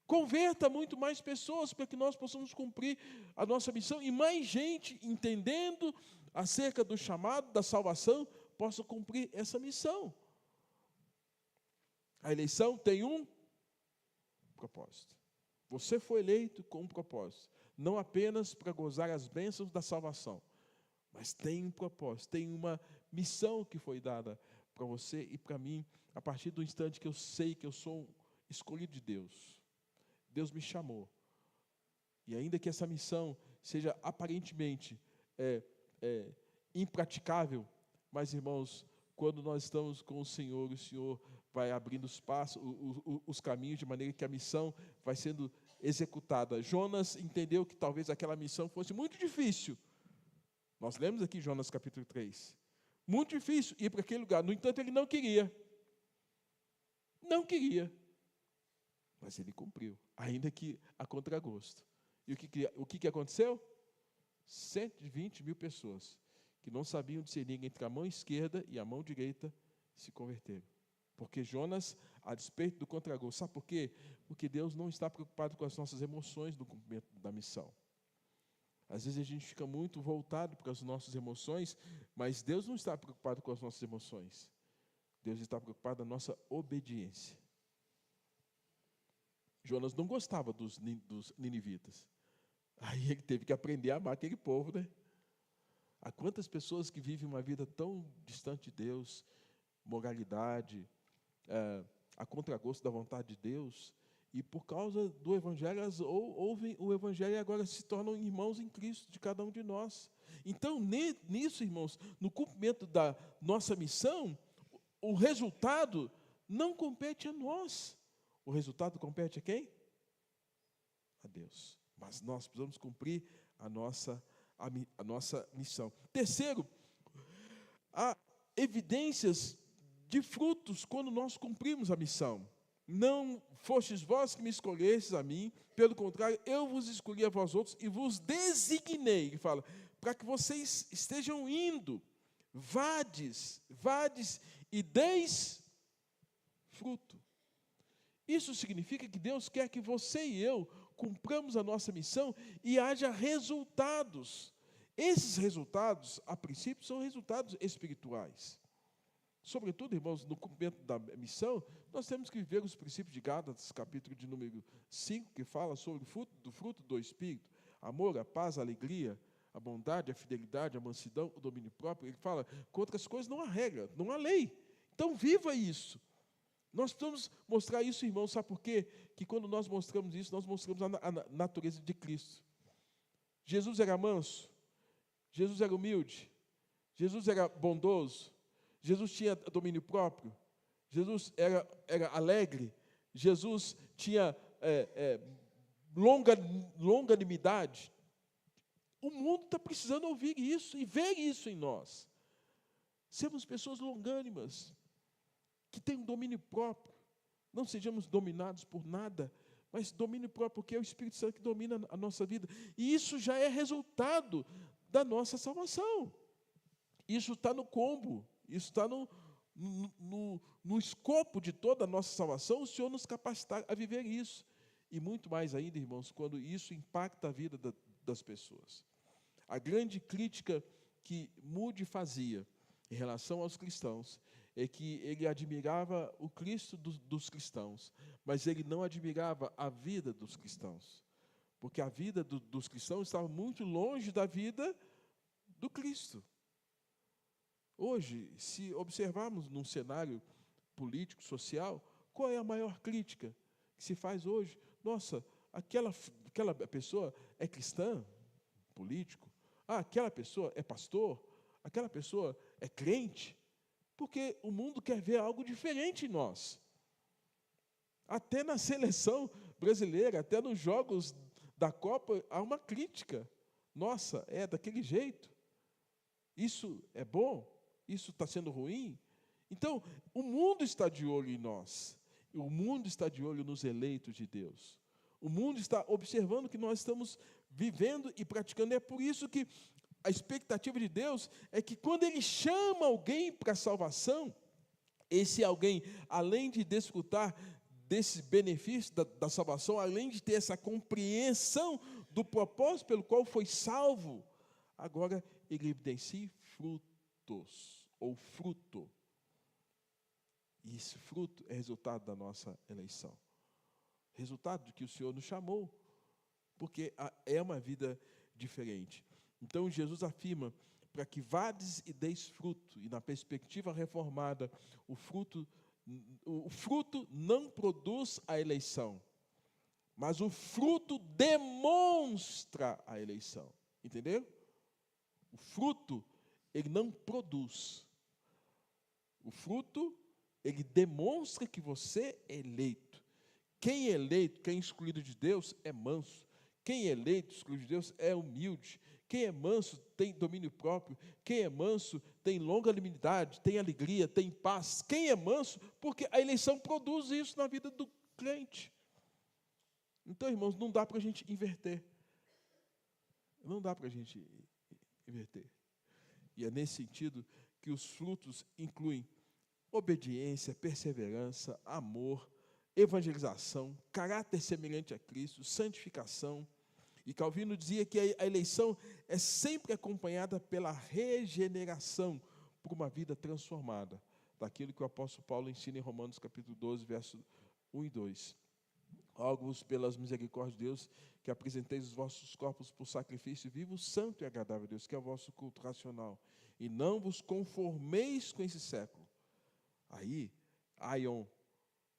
converta muito mais pessoas para que nós possamos cumprir a nossa missão e mais gente, entendendo acerca do chamado, da salvação, possa cumprir essa missão. A eleição tem um propósito. Você foi eleito com um propósito, não apenas para gozar as bênçãos da salvação, mas tem um propósito, tem uma missão que foi dada para você e para mim, a partir do instante que eu sei que eu sou um escolhido de Deus. Deus me chamou. E ainda que essa missão seja aparentemente impraticável, mas, irmãos, quando nós estamos com o Senhor vai abrindo os passos, os caminhos, de maneira que a missão vai sendo executada. Jonas entendeu que talvez aquela missão fosse muito difícil. Nós lemos aqui Jonas capítulo 3. Muito difícil ir para aquele lugar. No entanto, ele não queria. Não queria. Mas ele cumpriu, ainda que a contragosto. E o que aconteceu? 120 mil pessoas que não sabiam discernir entre a mão esquerda e a mão direita se converteram. Porque Jonas, a despeito do contragosto, sabe por quê? Porque Deus não está preocupado com as nossas emoções no cumprimento da missão. Às vezes a gente fica muito voltado para as nossas emoções, mas Deus não está preocupado com as nossas emoções. Deus está preocupado com a nossa obediência. Jonas não gostava dos ninivitas. Aí ele teve que aprender a amar aquele povo, né? Há quantas pessoas que vivem uma vida tão distante de Deus, moralidade, a contragosto da vontade de Deus, e por causa do Evangelho, elas ouvem o Evangelho e agora se tornam irmãos em Cristo de cada um de nós. Então, nisso, irmãos, no cumprimento da nossa missão, o resultado não compete a nós. O resultado compete a quem? A Deus. Mas nós precisamos cumprir a nossa missão. Terceiro, há evidências de frutos quando nós cumprimos a missão. não fostes vós que me escolhestes a mim, pelo contrário, eu vos escolhi a vós outros e vos designei, ele fala, para que vocês estejam indo, vades e deis fruto. Isso significa que Deus quer que você e eu cumpramos a nossa missão e haja resultados. Esses resultados, a princípio, são resultados espirituais. Sobretudo, irmãos, no cumprimento da missão, nós temos que viver os princípios de Gálatas, capítulo de número 5, que fala sobre o fruto do Espírito, amor, a paz, a alegria, a bondade, a fidelidade, a mansidão, o domínio próprio. Ele fala, contra as coisas não há regra, não há lei. Então, viva isso. Nós precisamos mostrar isso, irmãos, sabe por quê? Que quando nós mostramos isso, nós mostramos a natureza de Cristo. Jesus era manso, Jesus era humilde, Jesus era bondoso, Jesus tinha domínio próprio, Jesus era alegre, Jesus tinha longanimidade. O mundo está precisando ouvir isso e ver isso em nós. Sermos pessoas longânimas, que têm um domínio próprio. Não sejamos dominados por nada, mas domínio próprio, porque é o Espírito Santo que domina a nossa vida. E isso já é resultado da nossa salvação. Isso está no combo, isso está no escopo de toda a nossa salvação, o Senhor nos capacitar a viver isso. E muito mais ainda, irmãos, quando isso impacta a vida das pessoas. A grande crítica que Moody fazia em relação aos cristãos é que ele admirava o Cristo dos cristãos, mas ele não admirava a vida dos cristãos, porque a vida dos cristãos estava muito longe da vida do Cristo. Hoje, se observarmos num cenário político, social, qual é a maior crítica que se faz hoje? Nossa, aquela pessoa é cristã, político, aquela pessoa é pastor, aquela pessoa é crente, porque o mundo quer ver algo diferente em nós. Até na seleção brasileira, até nos jogos da Copa, há uma crítica. Nossa, é daquele jeito. Isso é bom? Isso está sendo ruim? Então, o mundo está de olho em nós. O mundo está de olho nos eleitos de Deus. O mundo está observando que nós estamos vivendo e praticando. É por isso que a expectativa de Deus é que quando Ele chama alguém para a salvação, esse alguém, além de desfrutar desse benefício da salvação, além de ter essa compreensão do propósito pelo qual foi salvo, agora ele evidencia frutos, ou fruto. E esse fruto é resultado da nossa eleição. Resultado de que o Senhor nos chamou, porque é uma vida diferente. Então, Jesus afirma, para que vades e deis fruto, e na perspectiva reformada, o fruto não produz a eleição, mas o fruto demonstra a eleição. Entendeu? O fruto, ele não produz. O fruto, ele demonstra que você é eleito. Quem é eleito, quem é excluído de Deus, é manso. Quem é eleito, excluído de Deus, é humilde. Quem é manso tem domínio próprio. Quem é manso tem longanimidade, tem alegria, tem paz. Quem é manso, porque a eleição produz isso na vida do crente. Então, irmãos, não dá para a gente inverter. Não dá para a gente inverter. E é nesse sentido que os frutos incluem obediência, perseverança, amor, evangelização, caráter semelhante a Cristo, santificação. E Calvino dizia que a eleição é sempre acompanhada pela regeneração por uma vida transformada, daquilo que o apóstolo Paulo ensina em Romanos capítulo 12, versos 1 e 2. Rogo-vos pelas misericórdias de Deus, que apresenteis os vossos corpos por sacrifício vivo, santo e agradável a Deus, que é o vosso culto racional. E não vos conformeis com esse século. Aí, aion,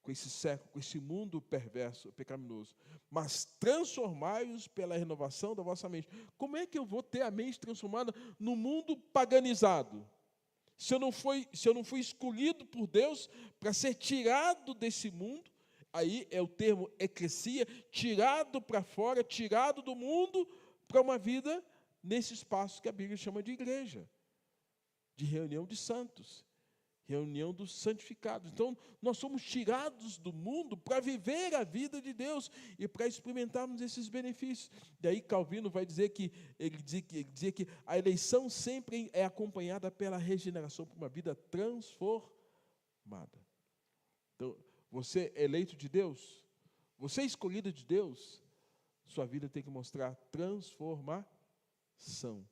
com esse século, com esse mundo perverso, pecaminoso, mas transformai-os pela renovação da vossa mente. Como é que eu vou ter a mente transformada no mundo paganizado? Se eu não fui escolhido por Deus para ser tirado desse mundo, aí é o termo eclesia, tirado para fora, tirado do mundo, para uma vida nesse espaço que a Bíblia chama de igreja, de reunião de santos. reunião dos santificados. Então, nós somos tirados do mundo para viver a vida de Deus e para experimentarmos esses benefícios. Daí Calvino vai dizer que ele dizia que a eleição sempre é acompanhada pela regeneração, por uma vida transformada. Então, você é eleito de Deus, você é escolhido de Deus, sua vida tem que mostrar transformação.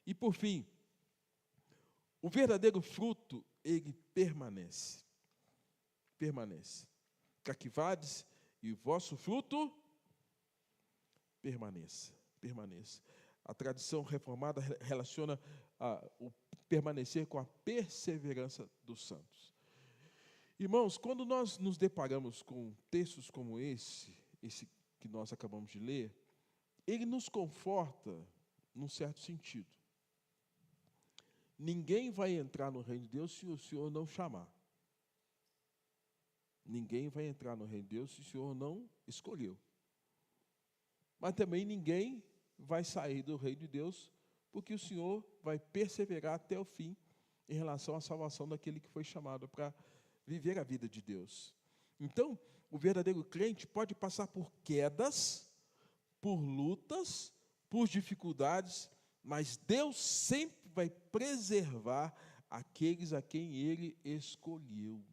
E por fim, o verdadeiro fruto, ele permanece. Para que vades e o vosso fruto permaneça. A tradição reformada relaciona o permanecer com a perseverança dos santos. Irmãos, quando nós nos deparamos com textos como esse que nós acabamos de ler, ele nos conforta num certo sentido. Ninguém vai entrar no reino de Deus se o Senhor não chamar. Ninguém vai entrar no reino de Deus se o Senhor não escolheu. Mas também ninguém vai sair do reino de Deus porque o Senhor vai perseverar até o fim em relação à salvação daquele que foi chamado para viver a vida de Deus. Então, o verdadeiro crente pode passar por quedas, por lutas, por dificuldades, mas Deus sempre vai preservar aqueles a quem Ele escolheu.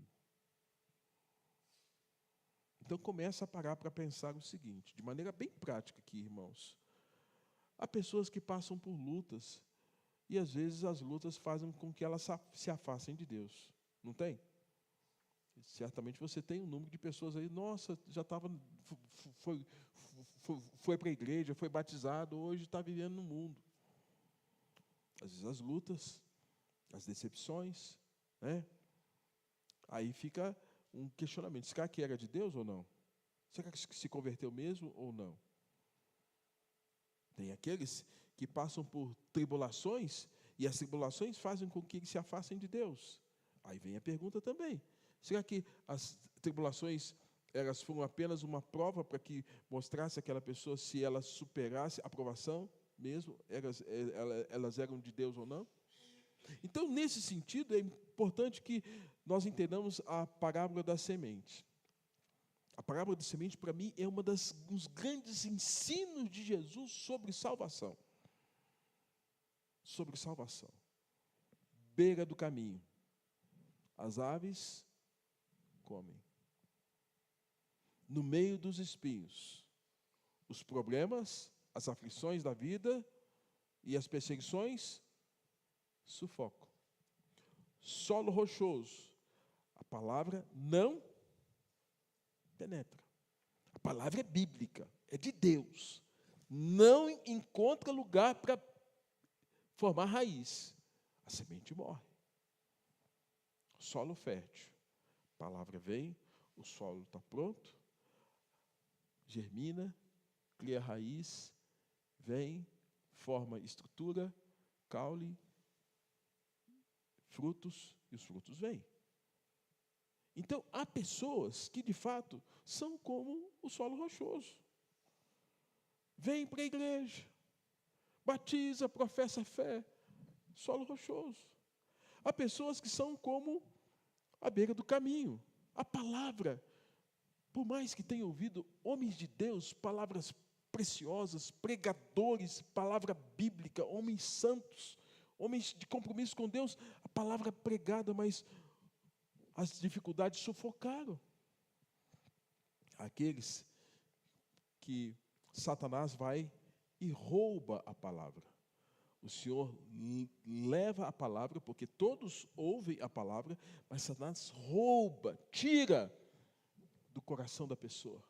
Então, começa a parar para pensar o seguinte, de maneira bem prática aqui, irmãos. Há pessoas que passam por lutas, e às vezes as lutas fazem com que elas se afastem de Deus. Não tem? Certamente você tem um número de pessoas aí, nossa, já estava, foi para a igreja, foi batizado, hoje está vivendo no mundo. Às vezes as lutas, as decepções, né? Aí fica um questionamento, será que era de Deus ou não? Será que se converteu mesmo ou não? Tem aqueles que passam por tribulações, e as tribulações fazem com que eles se afastem de Deus. Aí vem a pergunta também, será que as tribulações elas foram apenas uma prova para que mostrasse aquela pessoa se ela superasse a provação mesmo, elas eram de Deus ou não? Então, nesse sentido, é importante que nós entendamos a parábola da semente. A parábola da semente, para mim, é um dos grandes ensinos de Jesus sobre salvação. Sobre salvação. Beira do caminho. As aves comem. No meio dos espinhos, os problemas, as aflições da vida e as perseguições sufocam. Solo rochoso, a palavra não penetra. A palavra é bíblica, é de Deus. Não encontra lugar para formar raiz. A semente morre. Solo fértil. A palavra vem, o solo está pronto, germina, cria raiz, vem, forma estrutura, caule, frutos, e os frutos vêm. Então, há pessoas que, de fato, são como o solo rochoso. Vem para a igreja, batiza, professa a fé, solo rochoso. Há pessoas que são como a beira do caminho. A palavra, por mais que tenha ouvido homens de Deus, palavras preciosas, pregadores, palavra bíblica, homens santos, homens de compromisso com Deus, a palavra pregada, mas as dificuldades sufocaram. Aqueles que Satanás vai e rouba a palavra. O Senhor leva a palavra, porque todos ouvem a palavra, mas Satanás rouba, tira do coração da pessoa.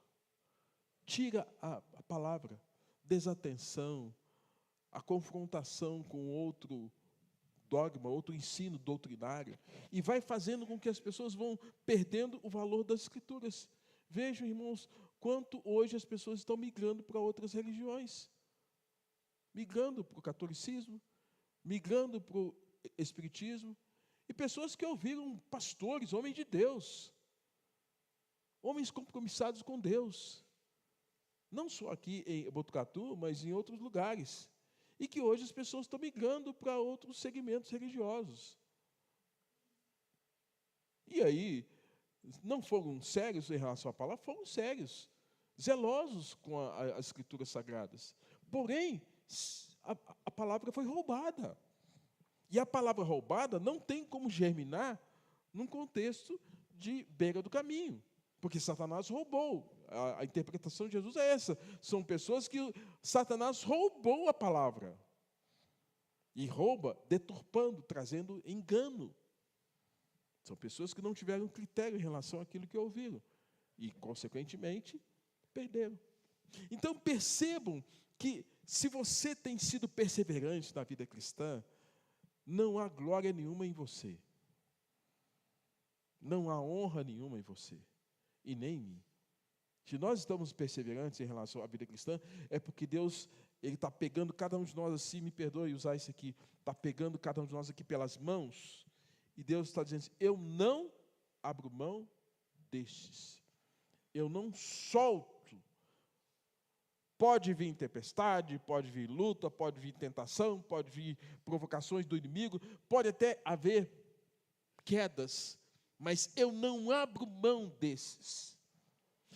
Tira a palavra, desatenção, a confrontação com outro dogma, outro ensino doutrinário, e vai fazendo com que as pessoas vão perdendo o valor das Escrituras. Vejam, irmãos, quanto hoje as pessoas estão migrando para outras religiões. Migrando para o catolicismo, migrando para o espiritismo, e pessoas que ouviram pastores, homens de Deus, homens compromissados com Deus, não só aqui em Botucatu, mas em outros lugares, e que hoje as pessoas estão migrando para outros segmentos religiosos. E aí, não foram sérios em relação à palavra, foram sérios, zelosos com as Escrituras Sagradas. Porém, a palavra foi roubada. E a palavra roubada não tem como germinar num contexto de beira do caminho, porque Satanás roubou. A interpretação de Jesus é essa. São pessoas que Satanás roubou a palavra. E rouba deturpando, trazendo engano. São pessoas que não tiveram critério em relação àquilo que ouviram. E, consequentemente, perderam. Então, percebam que, se você tem sido perseverante na vida cristã, não há glória nenhuma em você. Não há honra nenhuma em você. E nem em mim. Se nós estamos perseverantes em relação à vida cristã, é porque Deus, Ele está pegando cada um de nós assim, me perdoe usar isso aqui, está pegando cada um de nós aqui pelas mãos, e Deus está dizendo assim, eu não abro mão destes. Eu não solto. Pode vir tempestade, pode vir luta, pode vir tentação, pode vir provocações do inimigo, pode até haver quedas, mas eu não abro mão desses.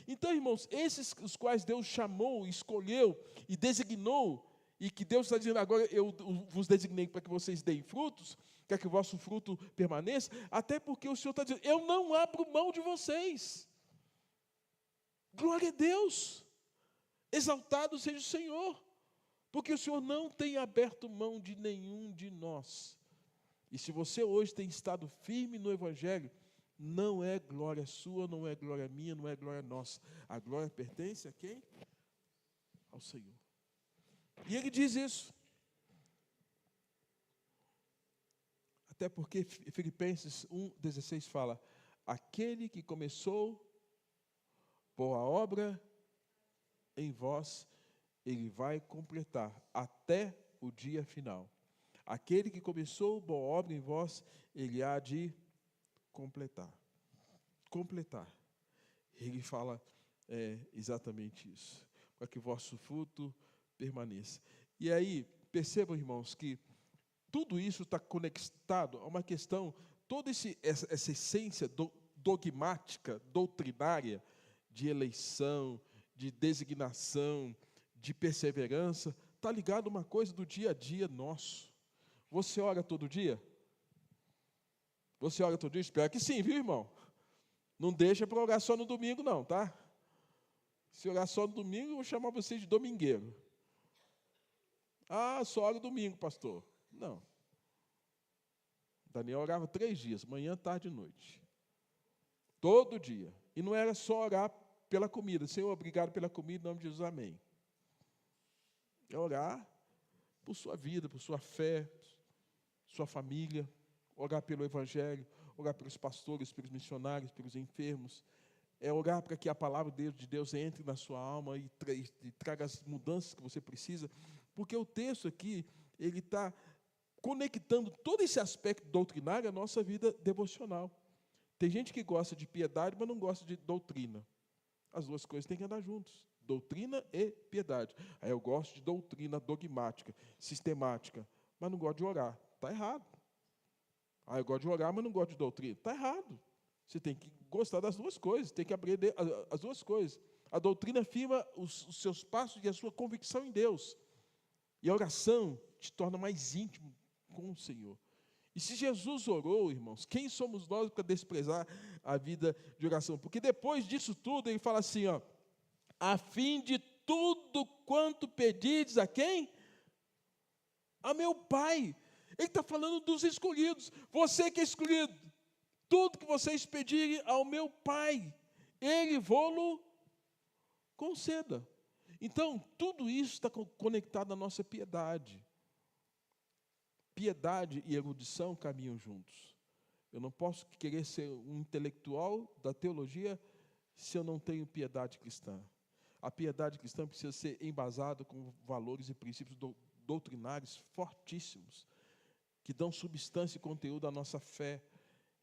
Então, irmãos, esses os quais Deus chamou, escolheu e designou, e que Deus está dizendo, agora eu vos designei para que vocês deem frutos, quer que o vosso fruto permaneça, até porque o Senhor está dizendo, eu não abro mão de vocês. Glória a Deus, exaltado seja o Senhor, porque o Senhor não tem aberto mão de nenhum de nós. E se você hoje tem estado firme no Evangelho, não é glória sua, não é glória minha, não é glória nossa. A glória pertence a quem? Ao Senhor. E ele diz isso. Até porque Filipenses 1,16 fala, aquele que começou boa obra em vós, ele vai completar até o dia final. Aquele que começou boa obra em vós, ele há de completar. Completar. Ele fala exatamente isso. Para que o vosso fruto permaneça. E aí, percebam, irmãos, que tudo isso está conectado a uma questão, toda essa essência dogmática, doutrinária, de eleição, de designação, de perseverança, está ligado a uma coisa do dia a dia nosso. Você ora todo dia? Você ora todo dia? Espero que sim, viu, irmão? Não deixa para orar só no domingo, não, tá? Se orar só no domingo, eu vou chamar você de domingueiro. Ah, só ora domingo, pastor. Não. Daniel orava 3 dias, manhã, tarde e noite. Todo dia. E não era só orar pela comida. Senhor, obrigado pela comida, em nome de Jesus, amém. É orar por sua vida, por sua fé, sua família, orar pelo Evangelho, orar pelos pastores, pelos missionários, pelos enfermos. É orar para que a palavra de Deus entre na sua alma e traga as mudanças que você precisa. Porque o texto aqui, ele está conectando todo esse aspecto doutrinário à nossa vida devocional. Tem gente que gosta de piedade, mas não gosta de doutrina. As duas coisas têm que andar juntos. Doutrina e piedade. Aí eu gosto de doutrina dogmática, sistemática, mas não gosto de orar. Está errado. Ah, eu gosto de orar, mas não gosto de doutrina. Está errado. Você tem que gostar das duas coisas, tem que aprender as duas coisas. A doutrina firma os seus passos e a sua convicção em Deus. E a oração te torna mais íntimo com o Senhor. E se Jesus orou, irmãos, quem somos nós para desprezar a vida de oração? Porque depois disso tudo, ele fala assim, ó, a fim de tudo quanto pedides a quem? A meu Pai. Ele está falando dos escolhidos. Você que é escolhido, tudo que vocês pedirem ao meu Pai, Ele vô-lo conceda. Então, tudo isso está conectado à nossa piedade. Piedade e erudição caminham juntos. Eu não posso querer ser um intelectual da teologia se eu não tenho piedade cristã. A piedade cristã precisa ser embasada com valores e princípios doutrinários fortíssimos, que dão substância e conteúdo à nossa fé.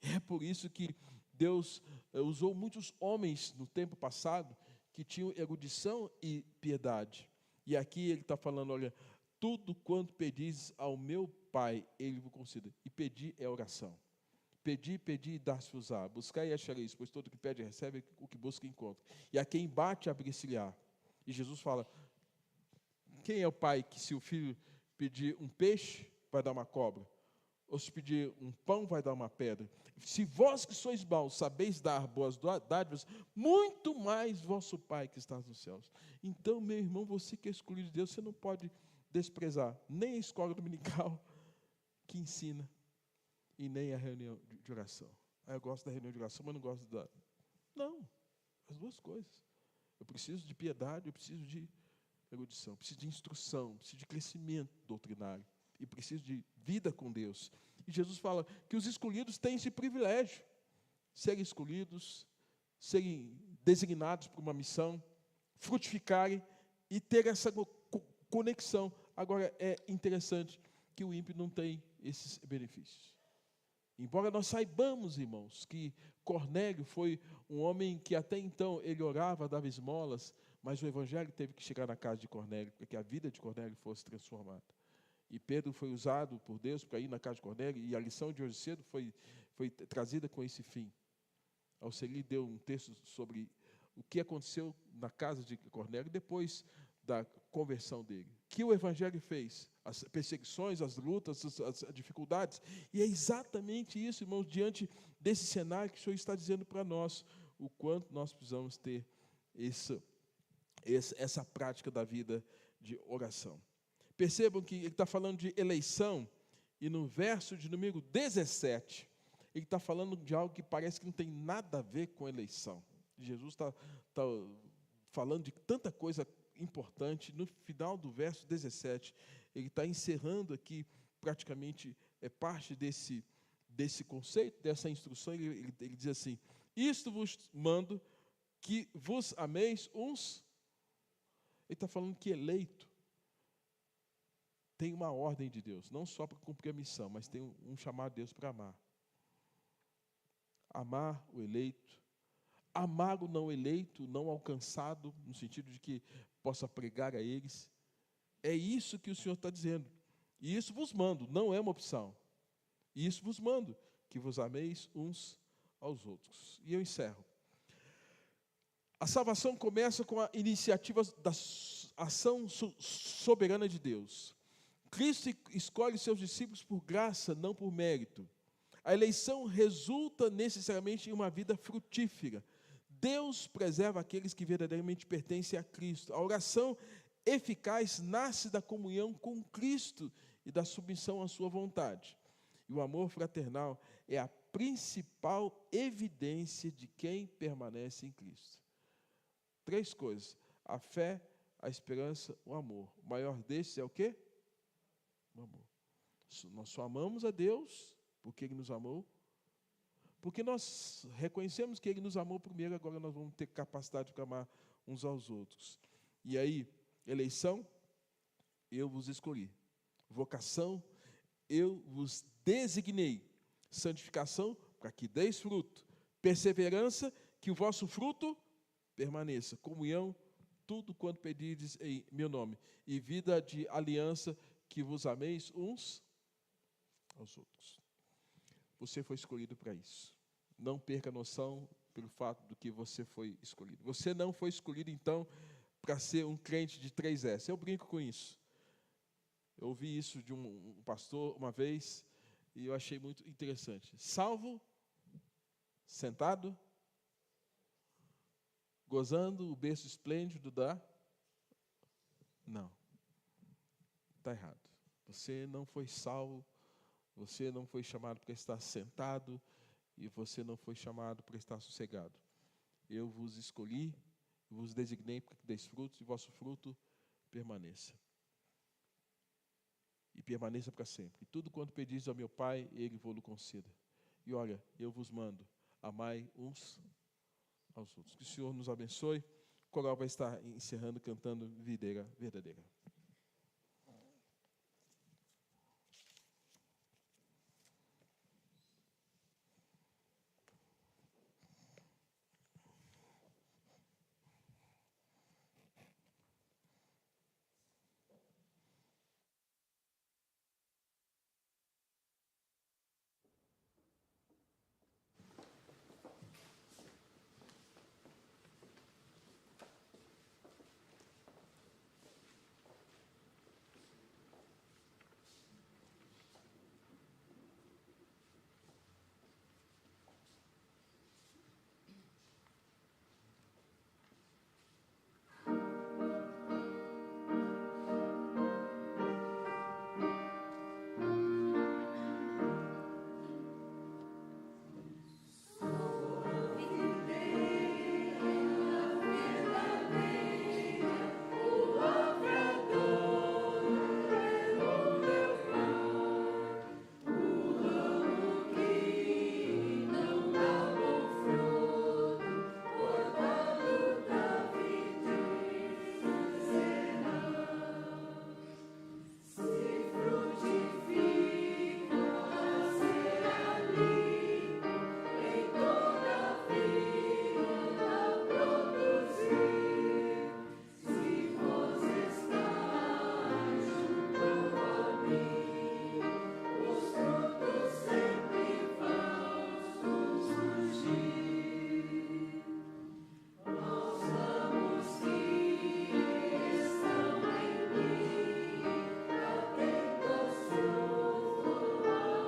É por isso que Deus usou muitos homens no tempo passado que tinham erudição e piedade. E aqui ele está falando, olha, tudo quanto pedis ao meu Pai, Ele vos conceda. E pedir é oração. pedi, pedi e dar-se-vos-á. Buscai e achareis, pois todo o que pede recebe, o que busca encontra. E a quem bate, abrir-se-lhe-á. E Jesus fala, quem é o pai que se o filho pedir um peixe, vai dar uma cobra? Ou se pedir um pão, vai dar uma pedra? Se vós que sois maus, sabeis dar boas dádivas, muito mais vosso Pai que está nos céus. Então, meu irmão, você que é escolhido de Deus, você não pode desprezar nem a escola dominical que ensina, e nem a reunião de oração. Eu gosto da reunião de oração, mas não gosto da... Não, as duas coisas. Eu preciso de piedade, eu preciso de erudição, preciso de instrução, preciso de crescimento doutrinário, e preciso de vida com Deus. E Jesus fala que os escolhidos têm esse privilégio, serem escolhidos, serem designados para uma missão, frutificarem e ter essa conexão. Agora, é interessante que o ímpio não tem esses benefícios. Embora nós saibamos, irmãos, que Cornélio foi um homem que até então ele orava, dava esmolas, mas o evangelho teve que chegar na casa de Cornélio, para que a vida de Cornélio fosse transformada. E Pedro foi usado por Deus para ir na casa de Cornélio, e a lição de hoje cedo foi trazida com esse fim. Alceli deu um texto sobre o que aconteceu na casa de Cornélio depois da conversão dele. O que o evangelho fez? As perseguições, as lutas, as dificuldades. E é exatamente isso, irmãos, diante desse cenário que o Senhor está dizendo para nós, o quanto nós precisamos ter essa prática da vida de oração. Percebam que ele está falando de eleição, e no verso de número 17, ele está falando de algo que parece que não tem nada a ver com eleição. Jesus está falando de tanta coisa importante. No final do verso 17, ele está encerrando aqui praticamente parte desse conceito, dessa instrução. Ele diz assim, isto vos mando, que vos ameis uns. Ele está falando que eleito tem uma ordem de Deus, não só para cumprir a missão, mas tem um chamado de Deus para amar. Amar o eleito, amar o não eleito, não alcançado, no sentido de que possa pregar a eles. É isso que o Senhor está dizendo. E isso vos mando, não é uma opção. E isso vos mando, que vos ameis uns aos outros. E eu encerro. A salvação começa com a iniciativa da ação soberana de Deus. Cristo escolhe seus discípulos por graça, não por mérito. A eleição resulta necessariamente em uma vida frutífera. Deus preserva aqueles que verdadeiramente pertencem a Cristo. A oração eficaz nasce da comunhão com Cristo e da submissão à sua vontade. E o amor fraternal é a principal evidência de quem permanece em Cristo. 3 coisas: a fé, a esperança, o amor. O maior desses é o quê? O amor. Nós só amamos a Deus porque Ele nos amou, porque nós reconhecemos que Ele nos amou primeiro, agora nós vamos ter capacidade de amar uns aos outros. E aí, eleição, eu vos escolhi. Vocação, eu vos designei. Santificação, para que deis fruto. Perseverança, que o vosso fruto permaneça. Comunhão, tudo quanto pedirdes em meu nome. E vida de aliança, que vos ameis uns aos outros. Você foi escolhido para isso. Não perca a noção pelo fato do que você foi escolhido. Você não foi escolhido, então, para ser um crente de 3S. Eu brinco com isso. Eu ouvi isso de um pastor uma vez e eu achei muito interessante. Salvo, sentado, gozando o berço esplêndido da... Não. Está errado. Você não foi salvo, você não foi chamado para estar sentado e você não foi chamado para estar sossegado. Eu vos escolhi, vos designei para que deis frutos e vosso fruto permaneça. E permaneça para sempre. E tudo quanto pedis ao meu Pai, Ele vos conceda. E olha, eu vos mando, amai uns aos outros. Que o Senhor nos abençoe. O coral vai estar encerrando, cantando Videira Verdadeira.